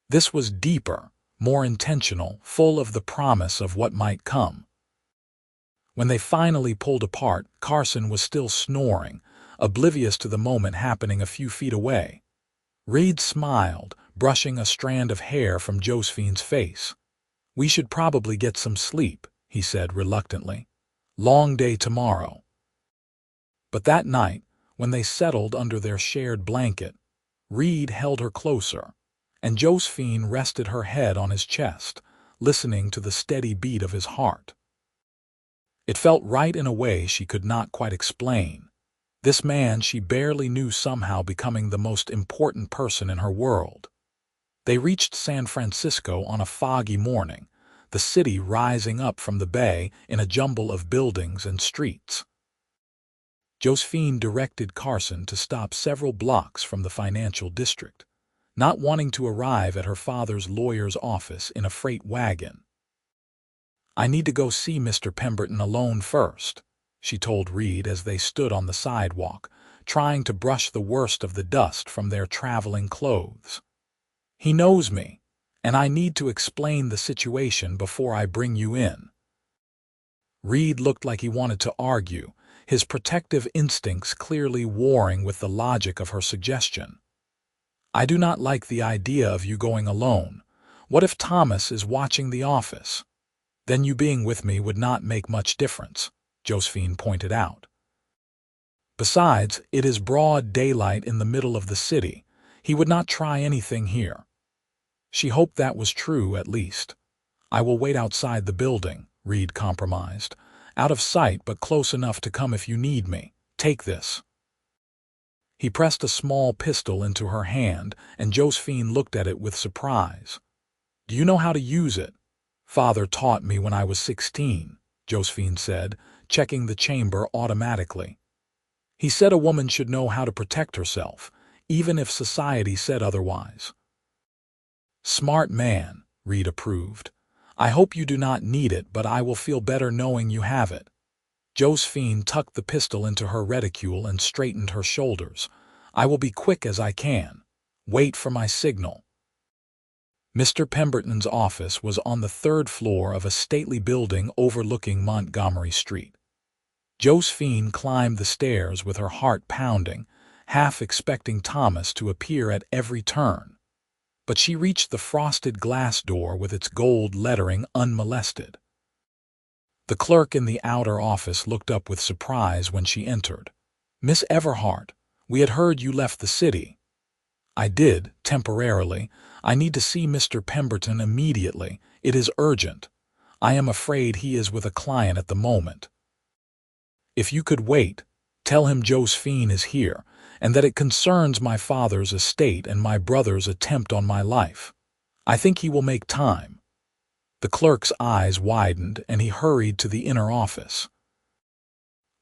This was deeper, more intentional, full of the promise of what might come. When they finally pulled apart, Carson was still snoring, oblivious to the moment happening a few feet away. Reed smiled, brushing a strand of hair from Josephine's face. "We should probably get some sleep," he said reluctantly. "Long day tomorrow." But that night, when they settled under their shared blanket, Reed held her closer, and Josephine rested her head on his chest, listening to the steady beat of his heart. It felt right in a way she could not quite explain. This man she barely knew somehow becoming the most important person in her world. They reached San Francisco on a foggy morning, the city rising up from the bay in a jumble of buildings and streets. Josephine directed Carson to stop several blocks from the financial district, not wanting to arrive at her father's lawyer's office in a freight wagon. "I need to go see Mr. Pemberton alone first," she told Reed as they stood on the sidewalk, trying to brush the worst of the dust from their traveling clothes. "He knows me, and I need to explain the situation before I bring you in." Reed looked like he wanted to argue, his protective instincts clearly warring with the logic of her suggestion. "I do not like the idea of you going alone. What if Thomas is watching the office? Then you being with me would not make much difference," Josephine pointed out. "Besides, it is broad daylight in the middle of the city. He would not try anything here." She hoped that was true, at least. "I will wait outside the building," Reed compromised. "Out of sight, but close enough to come if you need me. Take this." He pressed a small pistol into her hand, and Josephine looked at it with surprise. "Do you know how to use it?" "Father taught me when I was 16, Josephine said, checking the chamber automatically. "He said a woman should know how to protect herself, even if society said otherwise." "Smart man," Reed approved. "I hope you do not need it, but I will feel better knowing you have it." Josephine tucked the pistol into her reticule and straightened her shoulders. "I will be quick as I can. Wait for my signal." Mr. Pemberton's office was on the third floor of a stately building overlooking Montgomery Street. Josephine climbed the stairs with her heart pounding, half expecting Thomas to appear at every turn. But she reached the frosted glass door with its gold lettering unmolested. The clerk in the outer office looked up with surprise when she entered. "Miss Everhart, we had heard you left the city." "I did, temporarily. I need to see Mr. Pemberton immediately. It is urgent. I am afraid he is with a client at the moment. If you could wait, tell him Josephine is here, and that it concerns my father's estate and my brother's attempt on my life. I think he will make time." The clerk's eyes widened, and he hurried to the inner office.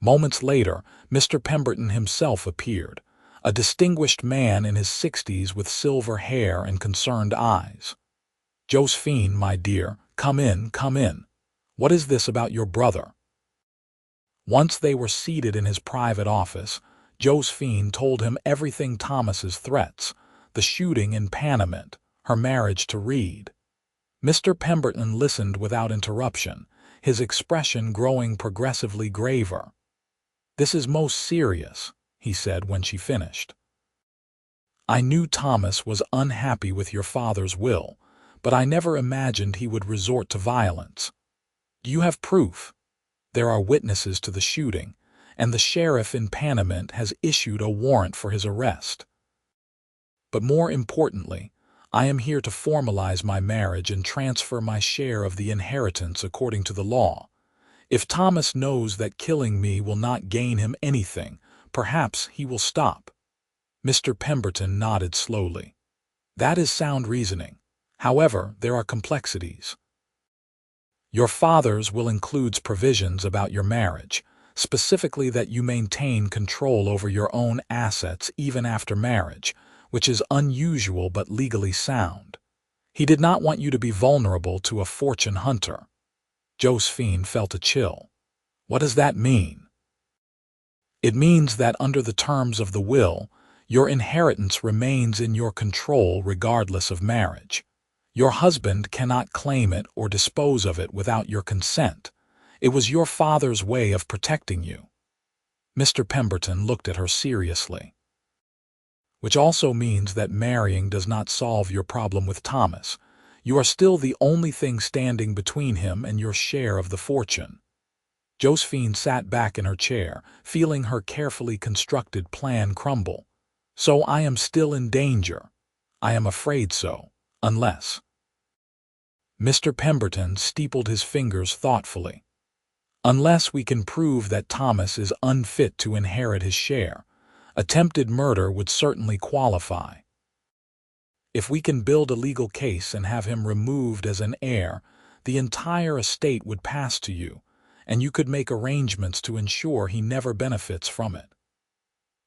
Moments later, Mr. Pemberton himself appeared, a distinguished man in his 60s with silver hair and concerned eyes. "Josephine, my dear, come in, come in. What is this about your brother?" Once they were seated in his private office, Josephine told him everything: Thomas's threats, the shooting in Panamint, her marriage to Reed. Mr. Pemberton listened without interruption, his expression growing progressively graver. "This is most serious," he said when she finished. "I knew Thomas was unhappy with your father's will, but I never imagined he would resort to violence. Do you have proof? There are witnesses to the shooting, and the sheriff in Panamint has issued a warrant for his arrest. But more importantly, I am here to formalize my marriage and transfer my share of the inheritance according to the law. If Thomas knows that killing me will not gain him anything, perhaps he will stop." Mr. Pemberton nodded slowly. "That is sound reasoning. However, there are complexities. Your father's will includes provisions about your marriage, specifically that you maintain control over your own assets even after marriage, which is unusual but legally sound. He did not want you to be vulnerable to a fortune hunter." Josephine felt a chill. "What does that mean?" "It means that under the terms of the will, your inheritance remains in your control regardless of marriage. Your husband cannot claim it or dispose of it without your consent. It was your father's way of protecting you." Mr. Pemberton looked at her seriously. "Which also means that marrying does not solve your problem with Thomas. You are still the only thing standing between him and your share of the fortune." Josephine sat back in her chair, feeling her carefully constructed plan crumble. "So I am still in danger." "I am afraid so, unless—" Mr. Pemberton steepled his fingers thoughtfully. "Unless we can prove that Thomas is unfit to inherit his share. Attempted murder would certainly qualify. If we can build a legal case and have him removed as an heir, the entire estate would pass to you, and you could make arrangements to ensure he never benefits from it.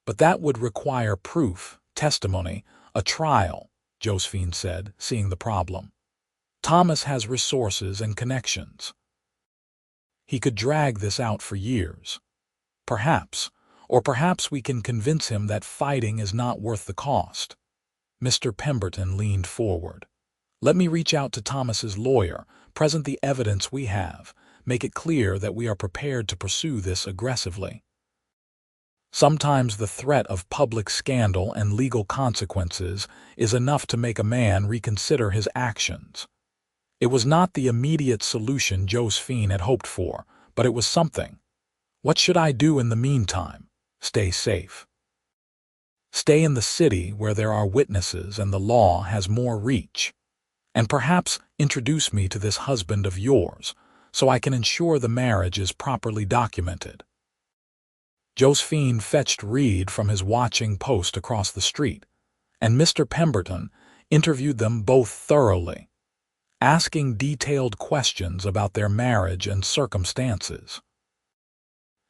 But that would require proof, testimony, a trial," Josephine said, seeing the problem. "Thomas has resources and connections. He could drag this out for years. Perhaps we can convince him that fighting is not worth the cost." Mr. Pemberton leaned forward. "Let me reach out to Thomas's lawyer, present the evidence we have, make it clear that we are prepared to pursue this aggressively. Sometimes the threat of public scandal and legal consequences is enough to make a man reconsider his actions." It was not the immediate solution Josephine had hoped for, but it was something. "What should I do in the meantime?" "Stay safe. Stay in the city where there are witnesses and the law has more reach. And perhaps introduce me to this husband of yours, so I can ensure the marriage is properly documented." Josephine fetched Reed from his watching post across the street, and Mr. Pemberton interviewed them both thoroughly, asking detailed questions about their marriage and circumstances.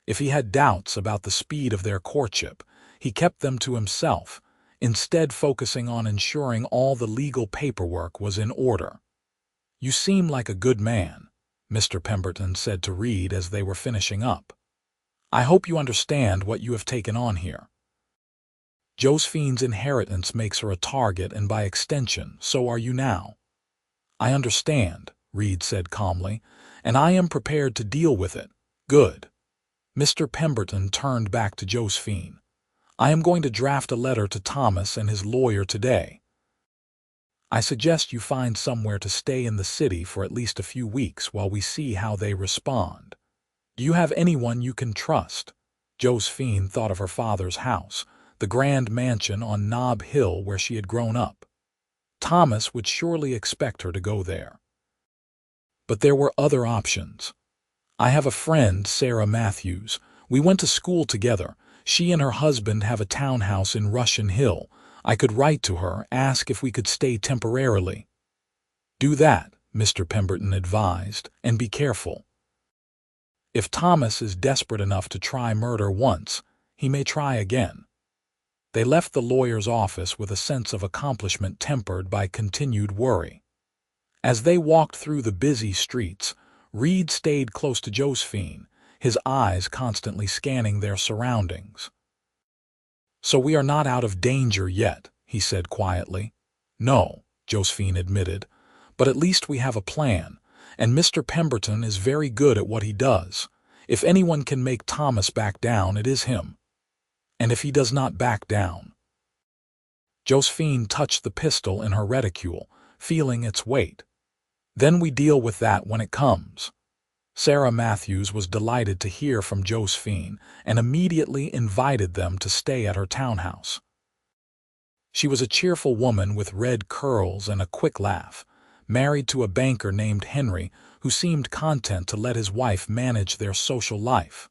If he had doubts about the speed of their courtship, he kept them to himself, instead focusing on ensuring all the legal paperwork was in order. "You seem like a good man," Mr. Pemberton said to Reed as they were finishing up. "I hope you understand what you have taken on here. Josephine's inheritance makes her a target, and by extension, so are you now." "I understand," Reed said calmly, "and I am prepared to deal with it." "Good." Mr. Pemberton turned back to Josephine. "I am going to draft a letter to Thomas and his lawyer today. I suggest you find somewhere to stay in the city for at least a few weeks while we see how they respond. Do you have anyone you can trust?" Josephine thought of her father's house, the grand mansion on Nob Hill where she had grown up. Thomas would surely expect her to go there. but there were other options. I have a friend, Sarah Matthews. We went to school together. She and her husband have a townhouse in Russian Hill. I could write to her, ask if we could stay temporarily. Do that, Mr. Pemberton advised, and be careful. If Thomas is desperate enough to try murder once, he may try again. They left the lawyer's office with a sense of accomplishment tempered by continued worry. As they walked through the busy streets, Reed stayed close to Josephine, his eyes constantly scanning their surroundings. "So we are not out of danger yet," he said quietly. "No," Josephine admitted, "but at least we have a plan, and Mr. Pemberton is very good at what he does. If anyone can make Thomas back down, it is him. And if he does not back down—" Josephine touched the pistol in her reticule, feeling its weight. "Then we deal with that when it comes." Sarah Matthews was delighted to hear from Josephine and immediately invited them to stay at her townhouse. She was a cheerful woman with red curls and a quick laugh, married to a banker named Henry who seemed content to let his wife manage their social life.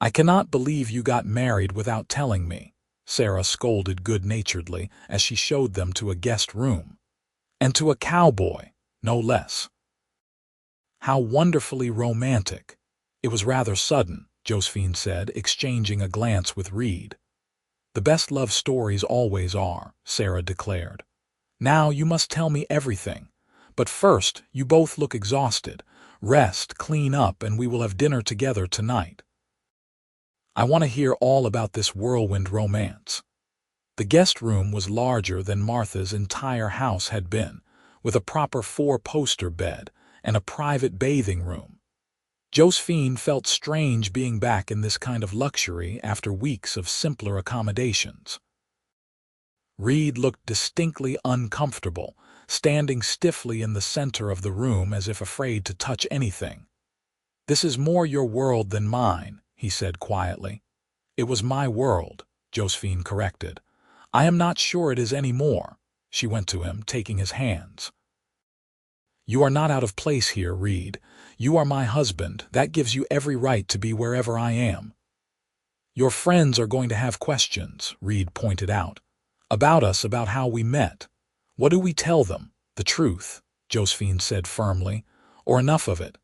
"I cannot believe you got married without telling me," Sarah scolded good-naturedly as she showed them to a guest room. "And to a cowboy, no less. How wonderfully romantic." "It was rather sudden," Josephine said, exchanging a glance with Reed. "The best love stories always are," Sarah declared. "Now you must tell me everything. But first, you both look exhausted. Rest, clean up, and we will have dinner together tonight. I want to hear all about this whirlwind romance." The guest room was larger than Martha's entire house had been, with a proper four-poster bed and a private bathing room. Josephine felt strange being back in this kind of luxury after weeks of simpler accommodations. Reed looked distinctly uncomfortable, standing stiffly in the center of the room as if afraid to touch anything. "This is more your world than mine," he said quietly. "It was my world," Josephine corrected. "I am not sure it is any more." She went to him, taking his hands. "You are not out of place here, Reed. You are my husband. That gives you every right to be wherever I am." "Your friends are going to have questions," Reed pointed out. "About us, about how we met." "What do we tell them? The truth," Josephine said firmly, "or enough of it?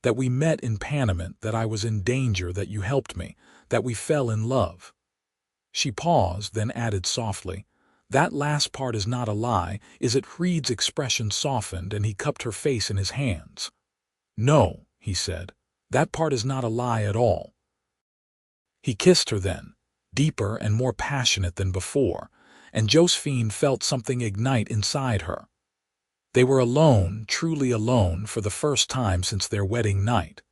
That we met in Panamint, that I was in danger, that you helped me, that we fell in love." She paused, then added softly, "That last part is not a lie, is it?" Reed's expression softened and he cupped her face in his hands. "No," he said, "that part is not a lie at all." He kissed her then, deeper and more passionate than before, and Josephine felt something ignite inside her. They were alone, truly alone, for the first time since their wedding night.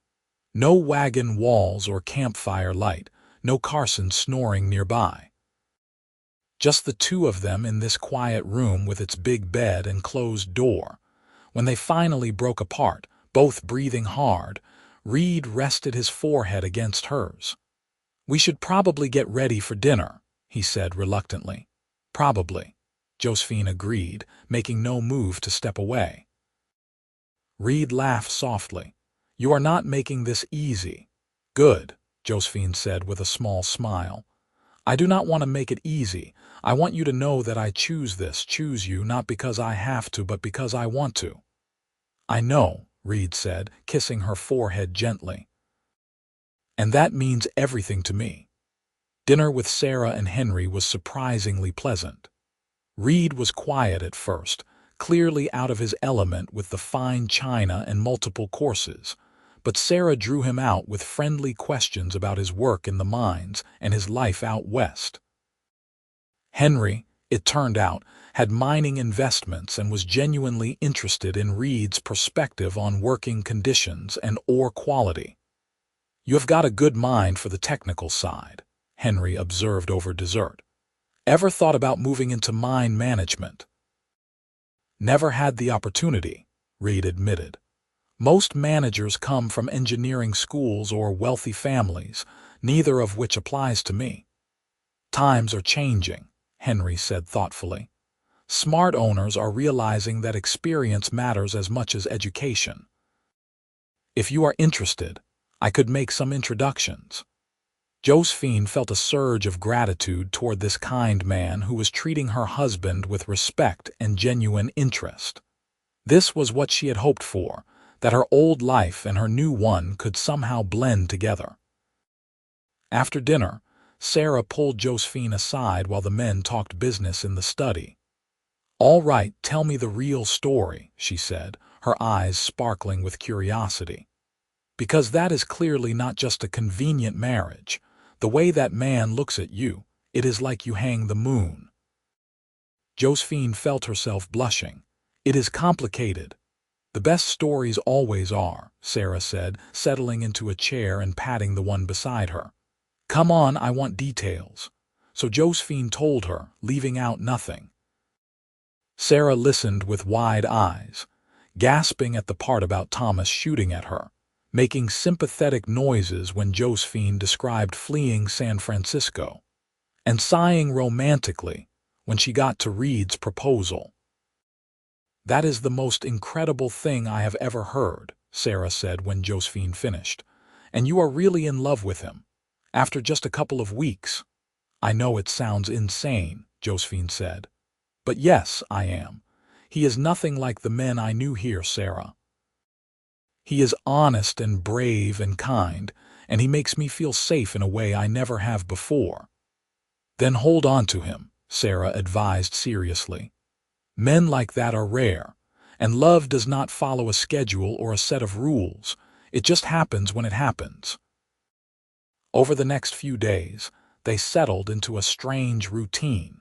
No wagon walls or campfire light, no Carson snoring nearby. Just the two of them in this quiet room with its big bed and closed door. When they finally broke apart, both breathing hard, Reed rested his forehead against hers. "We should probably get ready for dinner," he said reluctantly. "Probably," Josephine agreed, making no move to step away. Reed laughed softly. "You are not making this easy." "Good," Josephine said with a small smile. "I do not want to make it easy. I want you to know that I choose you, not because I have to, but because I want to." "I know," Reed said, kissing her forehead gently. "And that means everything to me." Dinner with Sarah and Henry was surprisingly pleasant. Reed was quiet at first, clearly out of his element with the fine china and multiple courses, but Sarah drew him out with friendly questions about his work in the mines and his life out west. Henry, it turned out, had mining investments and was genuinely interested in Reed's perspective on working conditions and ore quality. "You have got a good mind for the technical side," Henry observed over dessert. "Ever thought about moving into mine management?" "Never had the opportunity," Reed admitted. "Most managers come from engineering schools or wealthy families, neither of which applies to me." "Times are changing," Henry said thoughtfully. Smart owners are realizing that experience matters as much as education. If you are interested, I could make some introductions. Josephine felt a surge of gratitude toward this kind man who was treating her husband with respect and genuine interest. This was what she had hoped for, that her old life and her new one could somehow blend together. After dinner, Sarah pulled Josephine aside while the men talked business in the study. "All right, tell me the real story," she said, her eyes sparkling with curiosity. "Because that is clearly not just a convenient marriage. The way that man looks at you, it is like you hang the moon." Josephine felt herself blushing. "It is complicated." "The best stories always are," Sarah said, settling into a chair and patting the one beside her. "Come on, I want details." So Josephine told her, leaving out nothing. Sarah listened with wide eyes, gasping at the part about Thomas shooting at her, making sympathetic noises when Josephine described fleeing San Francisco, and sighing romantically when she got to Reed's proposal. "That is the most incredible thing I have ever heard," Sarah said when Josephine finished. "And you are really in love with him, after just a couple of weeks." "I know it sounds insane," Josephine said. "But yes, I am. He is nothing like the men I knew here, Sarah. He is honest and brave and kind, and he makes me feel safe in a way I never have before." "Then hold on to him," Sarah advised seriously. "Men like that are rare, and love does not follow a schedule or a set of rules. It just happens when it happens." Over the next few days, they settled into a strange routine.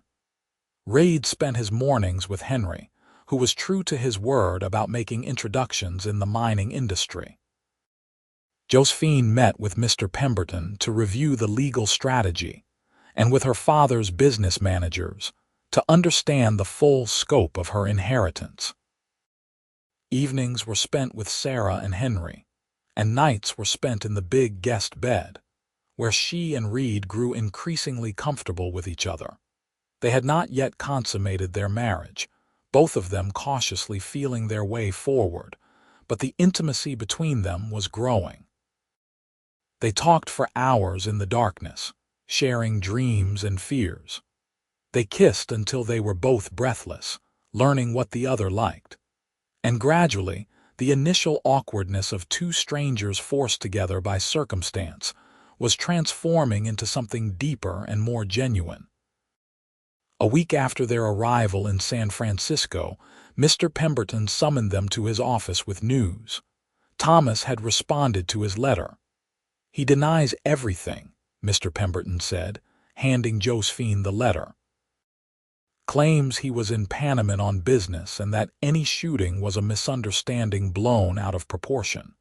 Reed spent his mornings with Henry, who was true to his word about making introductions in the mining industry. Josephine met with Mr. Pemberton to review the legal strategy, and with her father's business managers to understand the full scope of her inheritance. Evenings were spent with Sarah and Henry, and nights were spent in the big guest bed, where she and Reed grew increasingly comfortable with each other. They had not yet consummated their marriage, both of them cautiously feeling their way forward, but the intimacy between them was growing. They talked for hours in the darkness, sharing dreams and fears. They kissed until they were both breathless, learning what the other liked. And gradually, the initial awkwardness of two strangers forced together by circumstance was transforming into something deeper and more genuine. A week after their arrival in San Francisco, Mr. Pemberton summoned them to his office with news. Thomas had responded to his letter. "He denies everything," Mr. Pemberton said, handing Josephine the letter. "Claims he was in Panama on business and that any shooting was a misunderstanding blown out of proportion.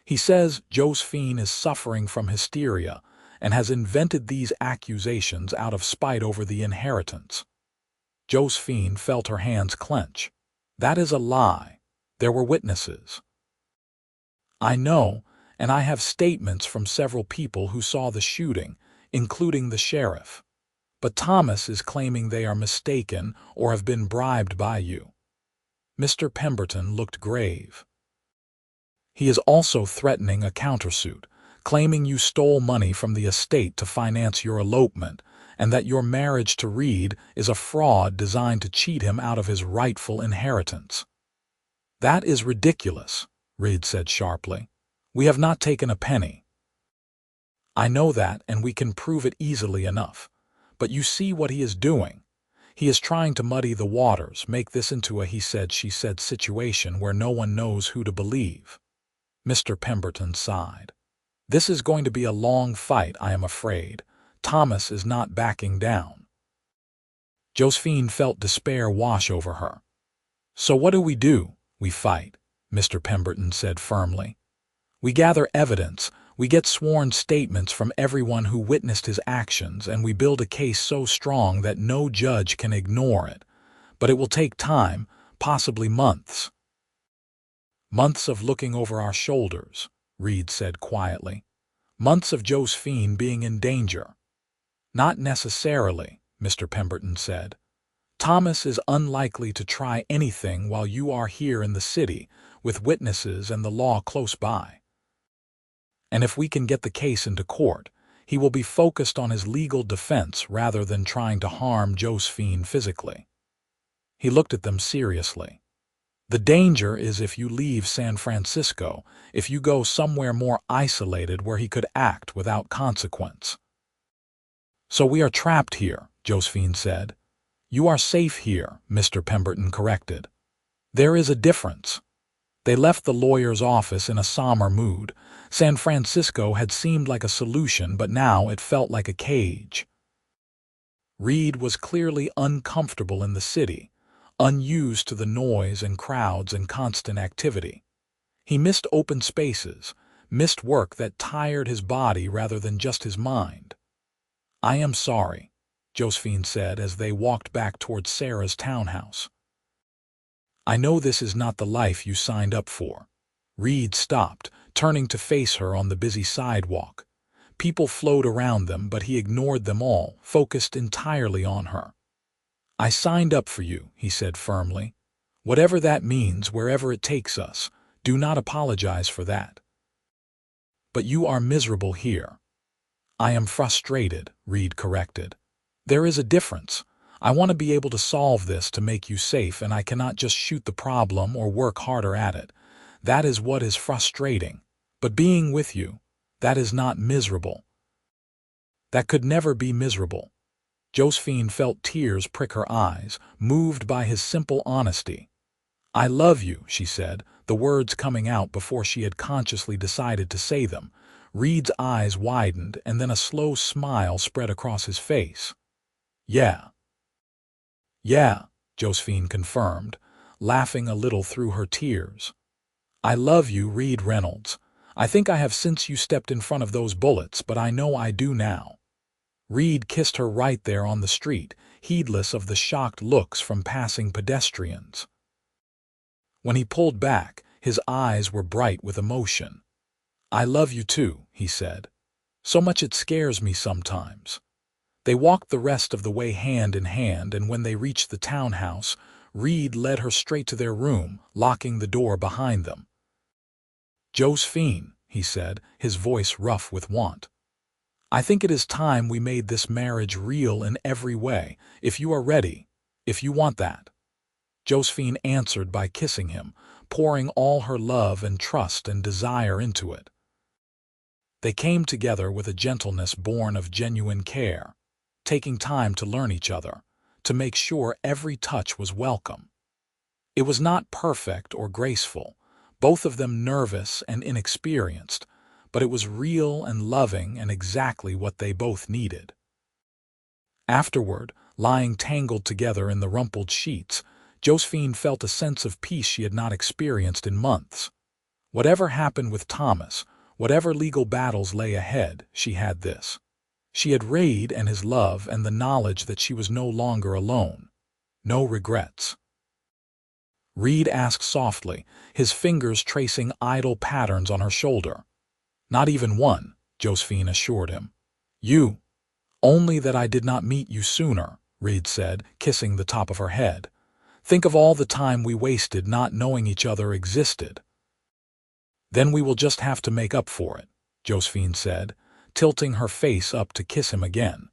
He says Josephine is suffering from hysteria and has invented these accusations out of spite over the inheritance." Josephine felt her hands clench. "That is a lie. There were witnesses." "I know, and I have statements from several people who saw the shooting, including the sheriff. But Thomas is claiming they are mistaken or have been bribed by you." Mr. Pemberton looked grave. "He is also threatening a countersuit, claiming you stole money from the estate to finance your elopement, and that your marriage to Reed is a fraud designed to cheat him out of his rightful inheritance." "That is ridiculous," Reed said sharply. "We have not taken a penny." "I know that, and we can prove it easily enough. But you see what he is doing. He is trying to muddy the waters, make this into a he said, she said situation where no one knows who to believe." Mr. Pemberton sighed. "This is going to be a long fight, I am afraid. Thomas is not backing down." Josephine felt despair wash over her. "So what do? We fight," Mr. Pemberton said firmly. "We gather evidence, we get sworn statements from everyone who witnessed his actions, and we build a case so strong that no judge can ignore it. But it will take time, possibly months." "Months of looking over our shoulders," Reed said quietly. "Months of Josephine being in danger." "Not necessarily," Mr. Pemberton said. Thomas is unlikely to try anything while you are here in the city, with witnesses and the law close by. And if we can get the case into court, he will be focused on his legal defense rather than trying to harm Josephine physically. He looked at them seriously. The danger is if you leave San Francisco, if you go somewhere more isolated where he could act without consequence. So we are trapped here, Josephine said. You are safe here, Mr. Pemberton corrected. There is a difference. They left the lawyer's office in a somber mood. San Francisco had seemed like a solution, but now it felt like a cage. Reed was clearly uncomfortable in the city, unused to the noise and crowds and constant activity. He missed open spaces, missed work that tired his body rather than just his mind. I am sorry, Josephine said as they walked back toward Sarah's townhouse. I know this is not the life you signed up for. Reed stopped, turning to face her on the busy sidewalk. People flowed around them, but he ignored them all, focused entirely on her. I signed up for you, he said firmly. Whatever that means, wherever it takes us, do not apologize for that. But you are miserable here. I am frustrated, Reed corrected. There is a difference. I want to be able to solve this to make you safe, and I cannot just shoot the problem or work harder at it. That is what is frustrating. But being with you, that is not miserable. That could never be miserable. Josephine felt tears prick her eyes, moved by his simple honesty. I love you, she said, the words coming out before she had consciously decided to say them. Reed's eyes widened, and then a slow smile spread across his face. Yeah, Josephine confirmed, laughing a little through her tears. I love you, Reed Reynolds. I think I have since you stepped in front of those bullets, but I know I do now. Reed kissed her right there on the street, heedless of the shocked looks from passing pedestrians. When he pulled back, his eyes were bright with emotion. I love you too, he said. So much it scares me sometimes. They walked the rest of the way hand in hand, and when they reached the townhouse, Reed led her straight to their room, locking the door behind them. Josephine, he said, his voice rough with want. I think it is time we made this marriage real in every way, if you are ready, if you want that. Josephine answered by kissing him, pouring all her love and trust and desire into it. They came together with a gentleness born of genuine care, taking time to learn each other, to make sure every touch was welcome. It was not perfect or graceful, both of them nervous and inexperienced, but it was real and loving and exactly what they both needed. Afterward, lying tangled together in the rumpled sheets, Josephine felt a sense of peace she had not experienced in months. Whatever happened with Thomas, whatever legal battles lay ahead, she had this. She had Reed and his love and the knowledge that she was no longer alone. No regrets. Reed asked softly, his fingers tracing idle patterns on her shoulder. Not even one, Josephine assured him. You. Only that I did not meet you sooner, Reed said, kissing the top of her head. Think of all the time we wasted not knowing each other existed. Then we will just have to make up for it, Josephine said, tilting her face up to kiss him again.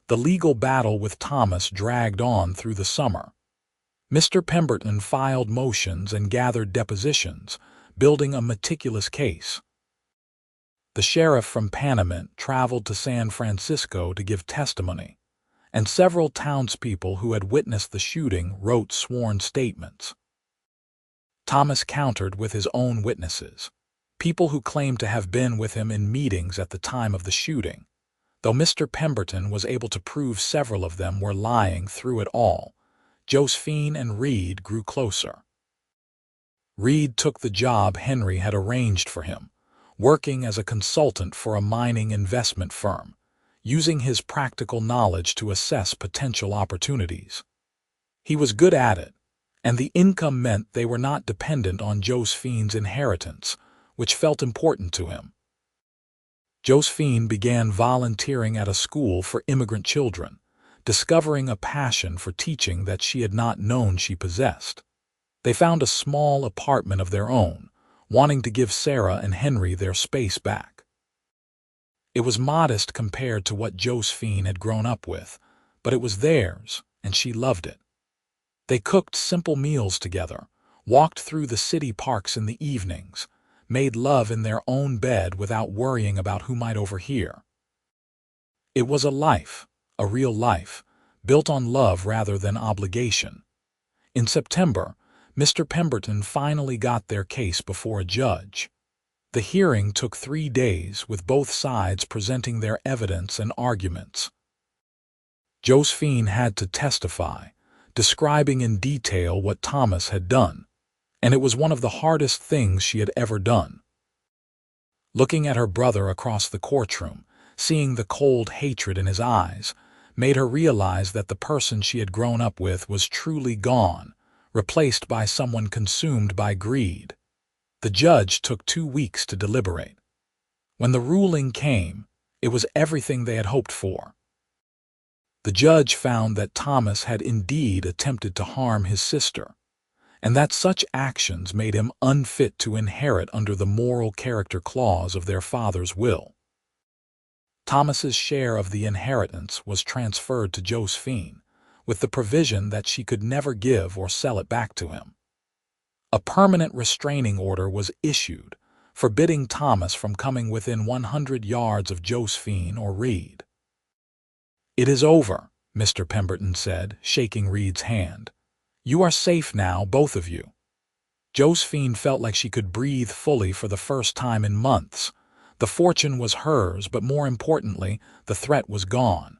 The legal battle with Thomas dragged on through the summer. Mr. Pemberton filed motions and gathered depositions, building a meticulous case. The sheriff from Panamint traveled to San Francisco to give testimony, and several townspeople who had witnessed the shooting wrote sworn statements. Thomas countered with his own witnesses, people who claimed to have been with him in meetings at the time of the shooting. Though Mr. Pemberton was able to prove several of them were lying through it all, Josephine and Reed grew closer. Reed took the job Henry had arranged for him, working as a consultant for a mining investment firm, using his practical knowledge to assess potential opportunities. He was good at it, and the income meant they were not dependent on Josephine's inheritance, which felt important to him. Josephine began volunteering at a school for immigrant children, discovering a passion for teaching that she had not known she possessed. They found a small apartment of their own, wanting to give Sarah and Henry their space back. It was modest compared to what Josephine had grown up with, but it was theirs, and she loved it. They cooked simple meals together, walked through the city parks in the evenings, made love in their own bed without worrying about who might overhear. It was a real life, built on love rather than obligation. In September, Mr. Pemberton finally got their case before a judge. The hearing took 3 days, with both sides presenting their evidence and arguments. Josephine had to testify, describing in detail what Thomas had done, and it was one of the hardest things she had ever done. Looking at her brother across the courtroom, seeing the cold hatred in his eyes, made her realize that the person she had grown up with was truly gone, replaced by someone consumed by greed. The judge took 2 weeks to deliberate. When the ruling came, it was everything they had hoped for. The judge found that Thomas had indeed attempted to harm his sister, and that such actions made him unfit to inherit under the moral character clause of their father's will. Thomas's share of the inheritance was transferred to Josephine, with the provision that she could never give or sell it back to him. A permanent restraining order was issued, forbidding Thomas from coming within 100 yards of Josephine or Reed. "It is over," Mr. Pemberton said, shaking Reed's hand. "You are safe now, both of you." Josephine felt like she could breathe fully for the first time in months. The fortune was hers, but more importantly, the threat was gone.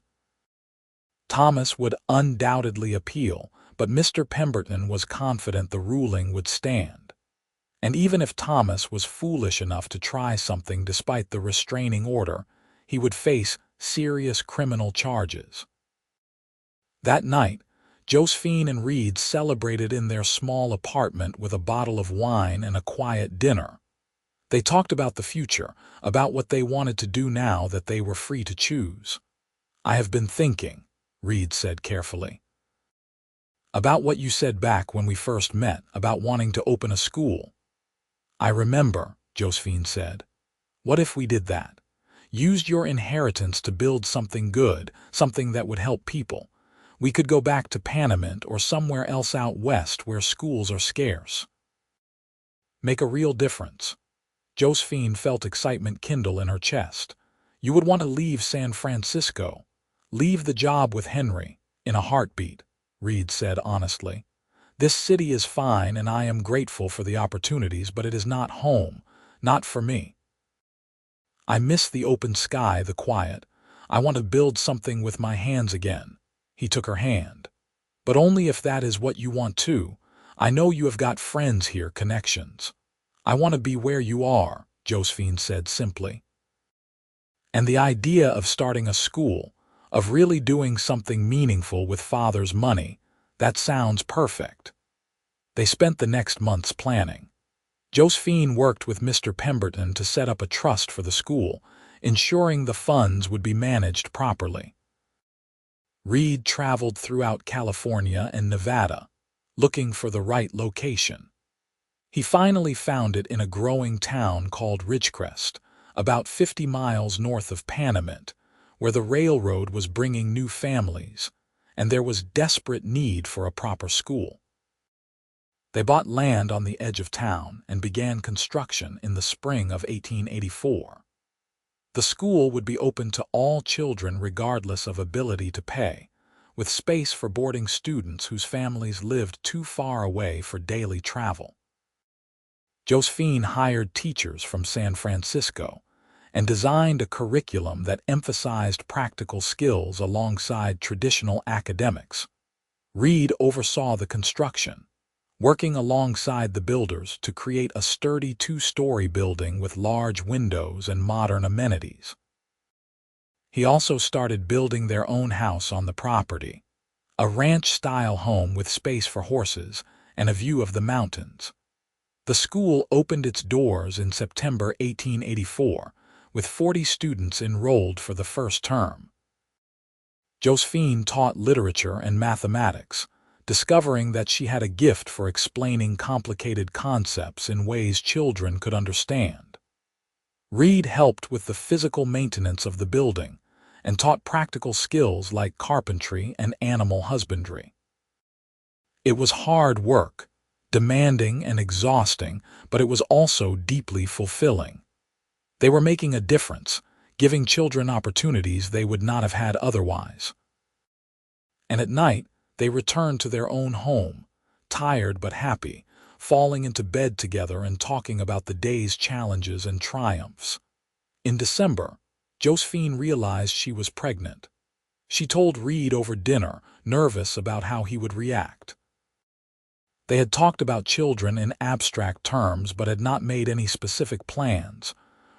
Thomas would undoubtedly appeal, but Mr. Pemberton was confident the ruling would stand. And even if Thomas was foolish enough to try something despite the restraining order, he would face serious criminal charges. That night, Josephine and Reed celebrated in their small apartment with a bottle of wine and a quiet dinner. They talked about the future, about what they wanted to do now that they were free to choose. "I have been thinking," Reed said carefully, "about what you said back when we first met, about wanting to open a school." "I remember," Josephine said. "What if we did that? Used your inheritance to build something good, something that would help people. We could go back to Panamint or somewhere else out west where schools are scarce. Make a real difference." Josephine felt excitement kindle in her chest. "You would want to leave San Francisco. Leave the job with Henry, in a heartbeat," Reed said honestly. "This city is fine and I am grateful for the opportunities, but it is not home, not for me. I miss the open sky, the quiet. I want to build something with my hands again." He took her hand. "But only if that is what you want too. I know you have got friends here, connections." "I want to be where you are," Josephine said simply. "And the idea of starting a school, of really doing something meaningful with Father's money, that sounds perfect." They spent the next months planning. Josephine worked with Mr. Pemberton to set up a trust for the school, ensuring the funds would be managed properly. Reed traveled throughout California and Nevada, looking for the right location. He finally found it in a growing town called Ridgecrest, about 50 miles north of Panamint, where the railroad was bringing new families, and there was desperate need for a proper school. They bought land on the edge of town and began construction in the spring of 1884. The school would be open to all children regardless of ability to pay, with space for boarding students whose families lived too far away for daily travel. Josephine hired teachers from San Francisco and designed a curriculum that emphasized practical skills alongside traditional academics. Reed oversaw the construction, working alongside the builders to create a sturdy 2-story building with large windows and modern amenities. He also started building their own house on the property, a ranch-style home with space for horses and a view of the mountains. The school opened its doors in September 1884, with 40 students enrolled for the first term. Josephine taught literature and mathematics, discovering that she had a gift for explaining complicated concepts in ways children could understand. Reed helped with the physical maintenance of the building and taught practical skills like carpentry and animal husbandry. It was hard work, demanding and exhausting, but it was also deeply fulfilling. They were making a difference, giving children opportunities they would not have had otherwise. And at night, they returned to their own home, tired but happy, falling into bed together and talking about the day's challenges and triumphs. In December, Josephine realized she was pregnant. She told Reed over dinner, nervous about how he would react. They had talked about children in abstract terms but had not made any specific plans.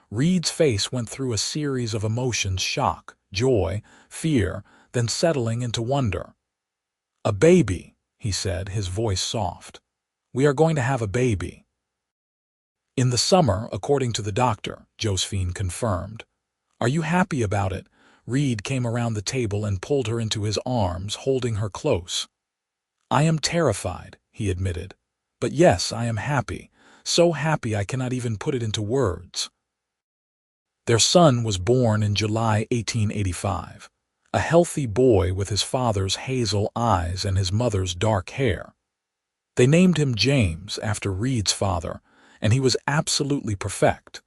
Reed's face went through a series of emotions: shock, joy, fear, then settling into wonder. "A baby," he said, his voice soft. "We are going to have a baby." "In the summer, according to the doctor," Josephine confirmed. "Are you happy about it?" Reed came around the table and pulled her into his arms, holding her close. "I am terrified," he admitted. "But yes, I am happy. So happy I cannot even put it into words." Their son was born in July 1885, a healthy boy with his father's hazel eyes and his mother's dark hair. They named him James after Reed's father, and he was absolutely perfect.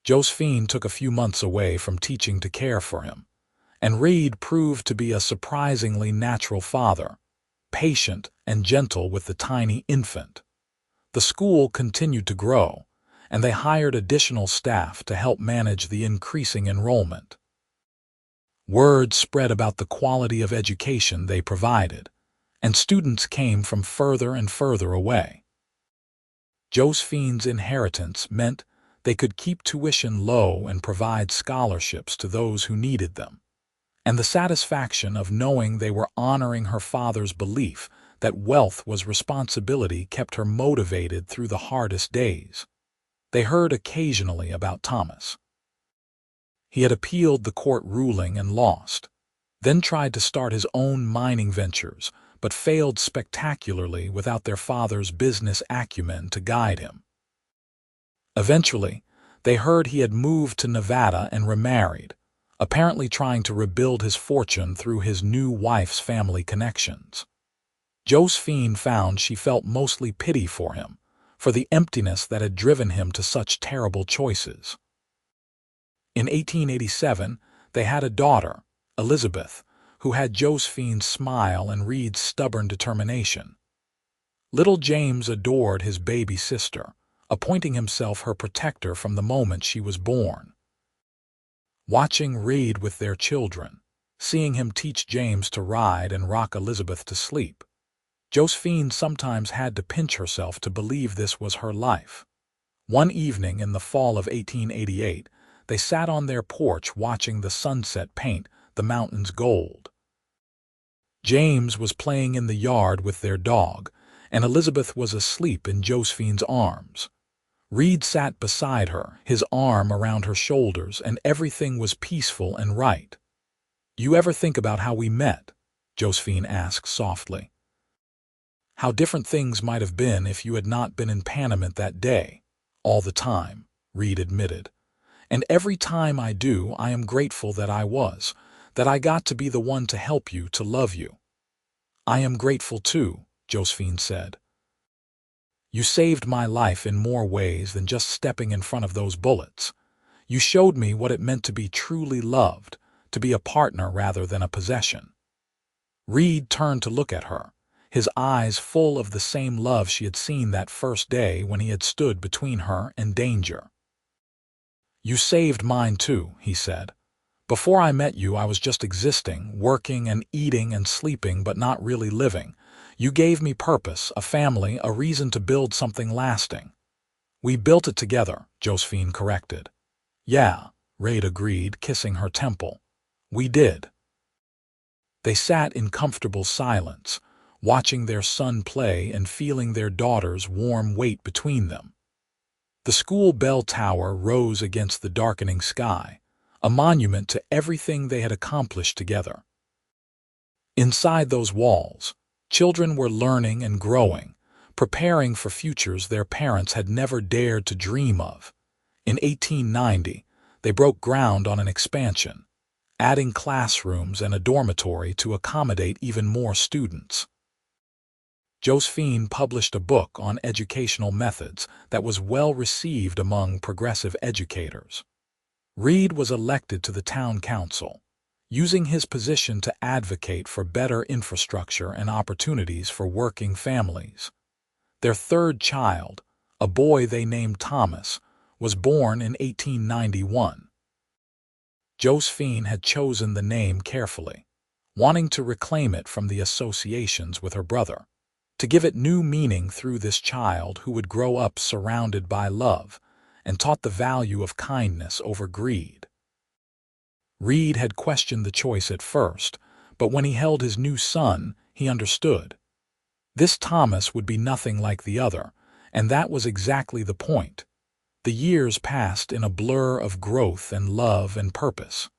Josephine took a few months away from teaching to care for him, and Reed proved to be a surprisingly natural father, patient and gentle with the tiny infant. The school continued to grow, and they hired additional staff to help manage the increasing enrollment. Word spread about the quality of education they provided, and students came from further and further away. Josephine's inheritance meant they could keep tuition low and provide scholarships to those who needed them, and the satisfaction of knowing they were honoring her father's belief that wealth was responsibility kept her motivated through the hardest days. They heard occasionally about Thomas. He had appealed the court ruling and lost, then tried to start his own mining ventures, but failed spectacularly without their father's business acumen to guide him. Eventually, they heard he had moved to Nevada and remarried, apparently trying to rebuild his fortune through his new wife's family connections. Josephine found she felt mostly pity for him, for the emptiness that had driven him to such terrible choices. In 1887, they had a daughter, Elizabeth, who had Josephine's smile and Reed's stubborn determination. Little James adored his baby sister, appointing himself her protector from the moment she was born. Watching Reed with their children, seeing him teach James to ride and rock Elizabeth to sleep, Josephine sometimes had to pinch herself to believe this was her life. One evening in the fall of 1888, they sat on their porch watching the sunset paint the mountains gold. James was playing in the yard with their dog, and Elizabeth was asleep in Josephine's arms. Reed sat beside her, his arm around her shoulders, and everything was peaceful and right. "You ever think about how we met?" Josephine asked softly. "How different things might have been if you had not been in Panamint that day." "All the time," Reed admitted. "And every time I do, I am grateful that I got to be the one to help you, to love you." "I am grateful too," Josephine said. "You saved my life in more ways than just stepping in front of those bullets. You showed me what it meant to be truly loved, to be a partner rather than a possession." Reed turned to look at her, his eyes full of the same love she had seen that first day when he had stood between her and danger. "You saved mine too," he said. "Before I met you, I was just existing, working and eating and sleeping, but not really living. You gave me purpose, a family, a reason to build something lasting." "We built it together," Josephine corrected. "Yeah," Reed agreed, kissing her temple. "We did." They sat in comfortable silence, watching their son play and feeling their daughter's warm weight between them. The school bell tower rose against the darkening sky, a monument to everything they had accomplished together. Inside those walls, children were learning and growing, preparing for futures their parents had never dared to dream of. In 1890, they broke ground on an expansion, adding classrooms and a dormitory to accommodate even more students. Josephine published a book on educational methods that was well received among progressive educators. Reed was elected to the town council, using his position to advocate for better infrastructure and opportunities for working families. Their third child, a boy they named Thomas, was born in 1891. Josephine had chosen the name carefully, wanting to reclaim it from the associations with her brother, to give it new meaning through this child who would grow up surrounded by love and taught the value of kindness over greed. Reed had questioned the choice at first, but when he held his new son, he understood. This Thomas would be nothing like the other, and that was exactly the point. The years passed in a blur of growth and love and purpose.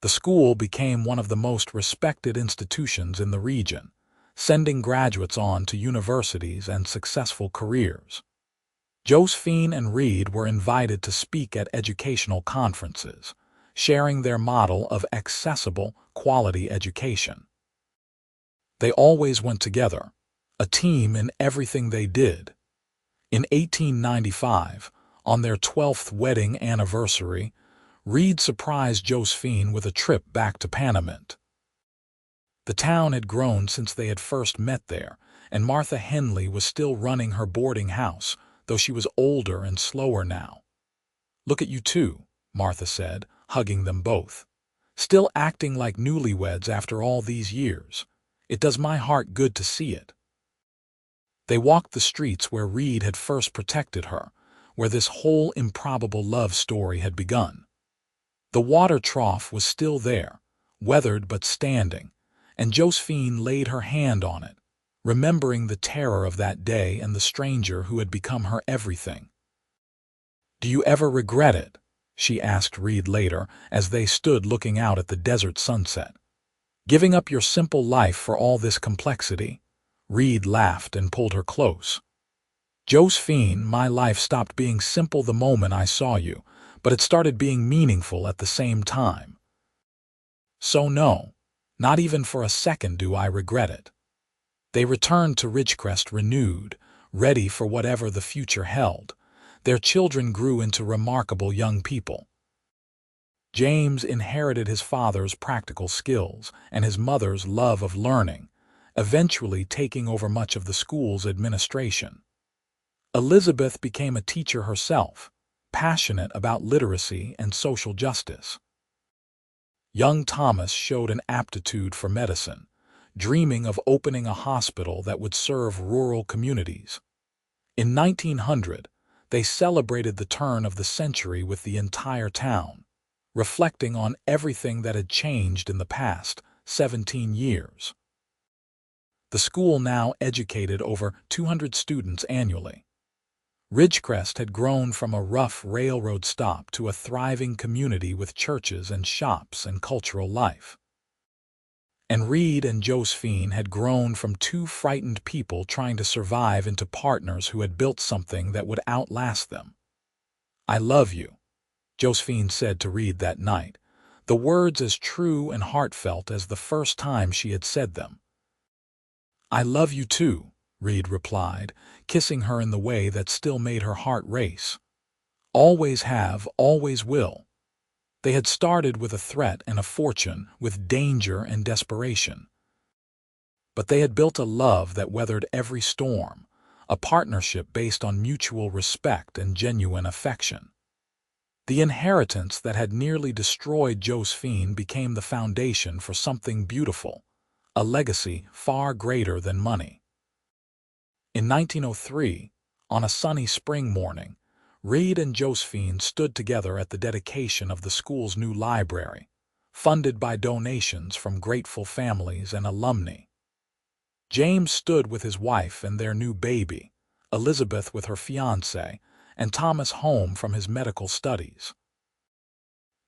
The school became one of the most respected institutions in the region, sending graduates on to universities and successful careers. Josephine and Reed were invited to speak at educational conferences, sharing their model of accessible, quality education. They always went together, a team in everything they did. In 1895, on their 12th wedding anniversary, Reed surprised Josephine with a trip back to Panamint. The town had grown since they had first met there, and Martha Henley was still running her boarding house, though she was older and slower now. "Look at you two," Martha said, hugging them both. "Still acting like newlyweds after all these years. It does my heart good to see it." They walked the streets where Reed had first protected her, where this whole improbable love story had begun. The water trough was still there, weathered but standing, and Josephine laid her hand on it, remembering the terror of that day and the stranger who had become her everything. "Do you ever regret it?" she asked Reed later as they stood looking out at the desert sunset. "Giving up your simple life for all this complexity?" Reed laughed and pulled her close. "Josephine, my life stopped being simple the moment I saw you, but it started being meaningful at the same time. So no, not even for a second do I regret it." They returned to Ridgecrest renewed, ready for whatever the future held. Their children grew into remarkable young people. James inherited his father's practical skills and his mother's love of learning, eventually taking over much of the school's administration. Elizabeth became a teacher herself, passionate about literacy and social justice. Young Thomas showed an aptitude for medicine, dreaming of opening a hospital that would serve rural communities. In 1900, they celebrated the turn of the century with the entire town, reflecting on everything that had changed in the past 17 years. The school now educated over 200 students annually. Ridgecrest had grown from a rough railroad stop to a thriving community with churches and shops and cultural life. And Reed and Josephine had grown from two frightened people trying to survive into partners who had built something that would outlast them. "I love you," Josephine said to Reed that night, the words as true and heartfelt as the first time she had said them. "I love you too," Reed replied, kissing her in the way that still made her heart race. "Always have, always will." They had started with a threat and a fortune, with danger and desperation. But they had built a love that weathered every storm, a partnership based on mutual respect and genuine affection. The inheritance that had nearly destroyed Josephine became the foundation for something beautiful, a legacy far greater than money. In 1903, on a sunny spring morning, Reed and Josephine stood together at the dedication of the school's new library, funded by donations from grateful families and alumni. James stood with his wife and their new baby, Elizabeth with her fiancé, and Thomas home from his medical studies.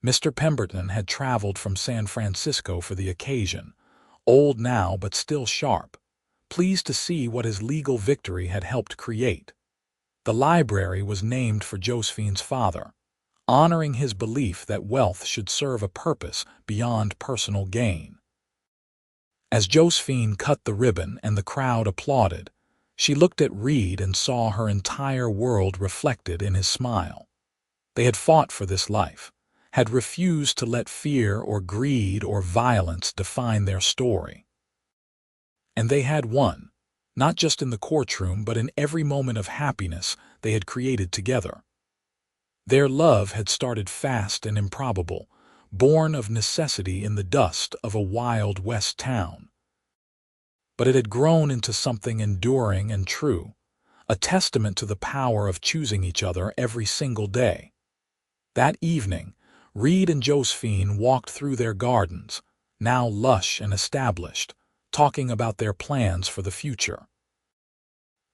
Mr. Pemberton had traveled from San Francisco for the occasion, old now but still sharp, pleased to see what his legal victory had helped create. The library was named for Josephine's father, honoring his belief that wealth should serve a purpose beyond personal gain. As Josephine cut the ribbon and the crowd applauded, she looked at Reed and saw her entire world reflected in his smile. They had fought for this life, had refused to let fear or greed or violence define their story. And they had won, not just in the courtroom but in every moment of happiness they had created together. Their love had started fast and improbable, born of necessity in the dust of a wild West town. But it had grown into something enduring and true, a testament to the power of choosing each other every single day. That evening, Reed and Josephine walked through their gardens, now lush and established, talking about their plans for the future.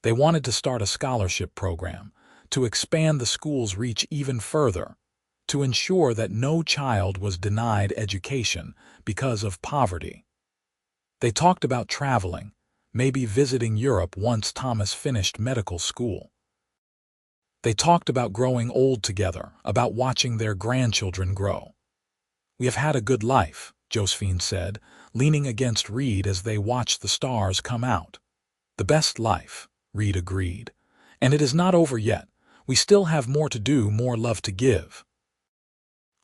They wanted to start a scholarship program, to expand the school's reach even further, to ensure that no child was denied education because of poverty. They talked about traveling, maybe visiting Europe once Thomas finished medical school. They talked about growing old together, about watching their grandchildren grow. "We have had a good life," Josephine said, leaning against Reed as they watched the stars come out. "The best life," Reed agreed. "And it is not over yet. We still have more to do, more love to give."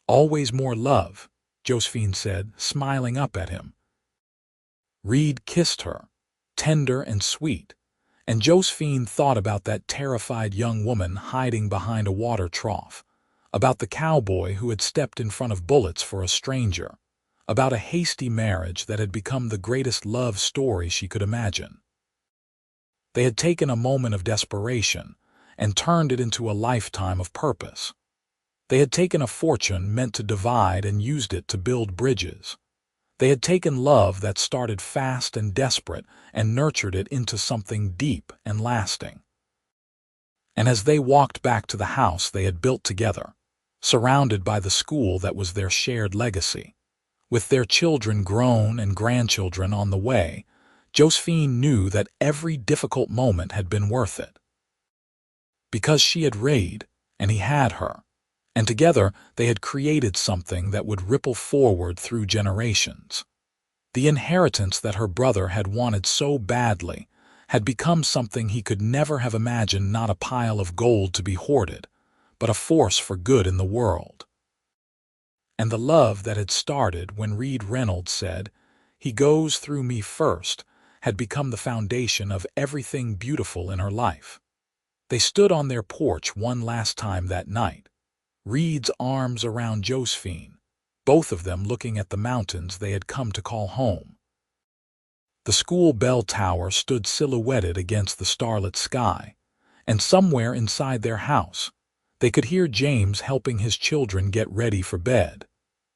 "Always more love," Josephine said, smiling up at him. Reed kissed her, tender and sweet, and Josephine thought about that terrified young woman hiding behind a water trough, about the cowboy who had stepped in front of bullets for a stranger, about a hasty marriage that had become the greatest love story she could imagine. They had taken a moment of desperation and turned it into a lifetime of purpose. They had taken a fortune meant to divide and used it to build bridges. They had taken love that started fast and desperate and nurtured it into something deep and lasting. And as they walked back to the house they had built together, surrounded by the school that was their shared legacy, with their children grown and grandchildren on the way, Josephine knew that every difficult moment had been worth it. Because she had Reed, and he had her, and together they had created something that would ripple forward through generations. The inheritance that her brother had wanted so badly had become something he could never have imagined, not a pile of gold to be hoarded, but a force for good in the world. And the love that had started when Reed Reynolds said, "He goes through me first," had become the foundation of everything beautiful in her life. They stood on their porch one last time that night, Reed's arms around Josephine, both of them looking at the mountains they had come to call home. The school bell tower stood silhouetted against the starlit sky, and somewhere inside their house, they could hear James helping his children get ready for bed,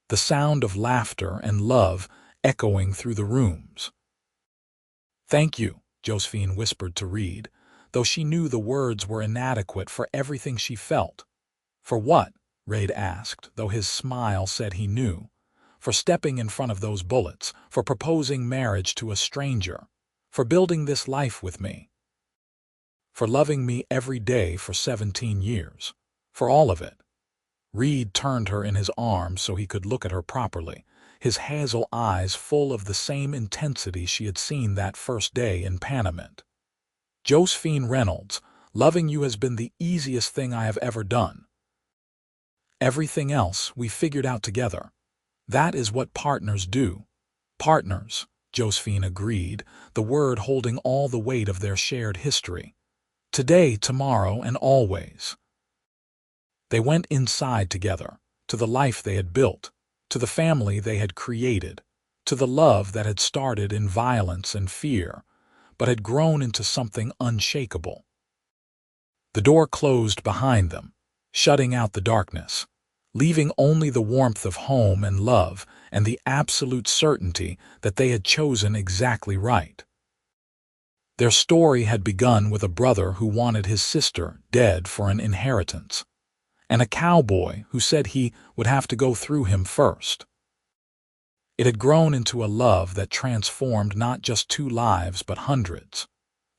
the sound of laughter and love echoing through the rooms. "Thank you," Josephine whispered to Reed, though she knew the words were inadequate for everything she felt. "For what?" Reed asked, though his smile said he knew. "For stepping in front of those bullets, for proposing marriage to a stranger, for building this life with me, for loving me every day for 17 years, for all of it." Reed turned her in his arms so he could look at her properly, his hazel eyes full of the same intensity she had seen that first day in Panamint. "Josephine Reynolds, loving you has been the easiest thing I have ever done. Everything else we figured out together. That is what partners do." "Partners," Josephine agreed, the word holding all the weight of their shared history. "Today, tomorrow, and always." They went inside together, to the life they had built, to the family they had created, to the love that had started in violence and fear, but had grown into something unshakable. The door closed behind them, shutting out the darkness, leaving only the warmth of home and love and the absolute certainty that they had chosen exactly right. Their story had begun with a brother who wanted his sister dead for an inheritance, and a cowboy who said he would have to go through him first. It had grown into a love that transformed not just two lives but hundreds.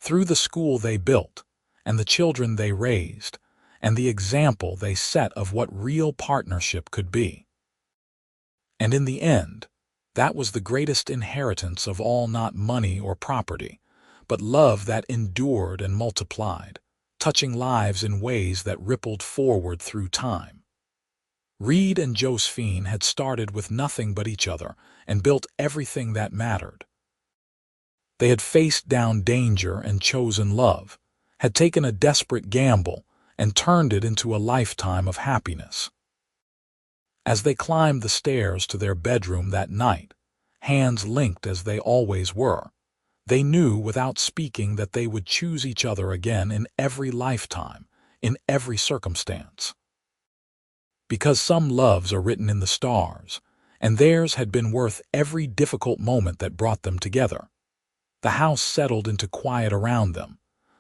Through the school they built, and the children they raised, and the example they set of what real partnership could be. And in the end, that was the greatest inheritance of all, not money or property, but love that endured and multiplied, touching lives in ways that rippled forward through time. Reed and Josephine had started with nothing but each other and built everything that mattered. They had faced down danger and chosen love, had taken a desperate gamble and turned it into a lifetime of happiness. As they climbed the stairs to their bedroom that night, hands linked as they always were, they knew without speaking that they would choose each other again in every lifetime, in every circumstance. Because some loves are written in the stars, and theirs had been worth every difficult moment that brought them together. The house settled into quiet around them.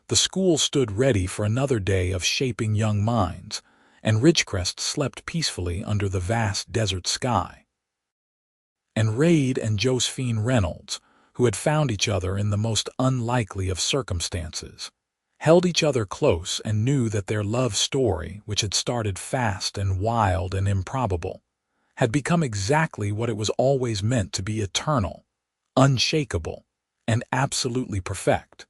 The school stood ready for another day of shaping young minds, and Ridgecrest slept peacefully under the vast desert sky. And Reed and Josephine Reynolds, who had found each other in the most unlikely of circumstances, held each other close and knew that their love story, which had started fast and wild and improbable, had become exactly what it was always meant to be: eternal, unshakable, and absolutely perfect.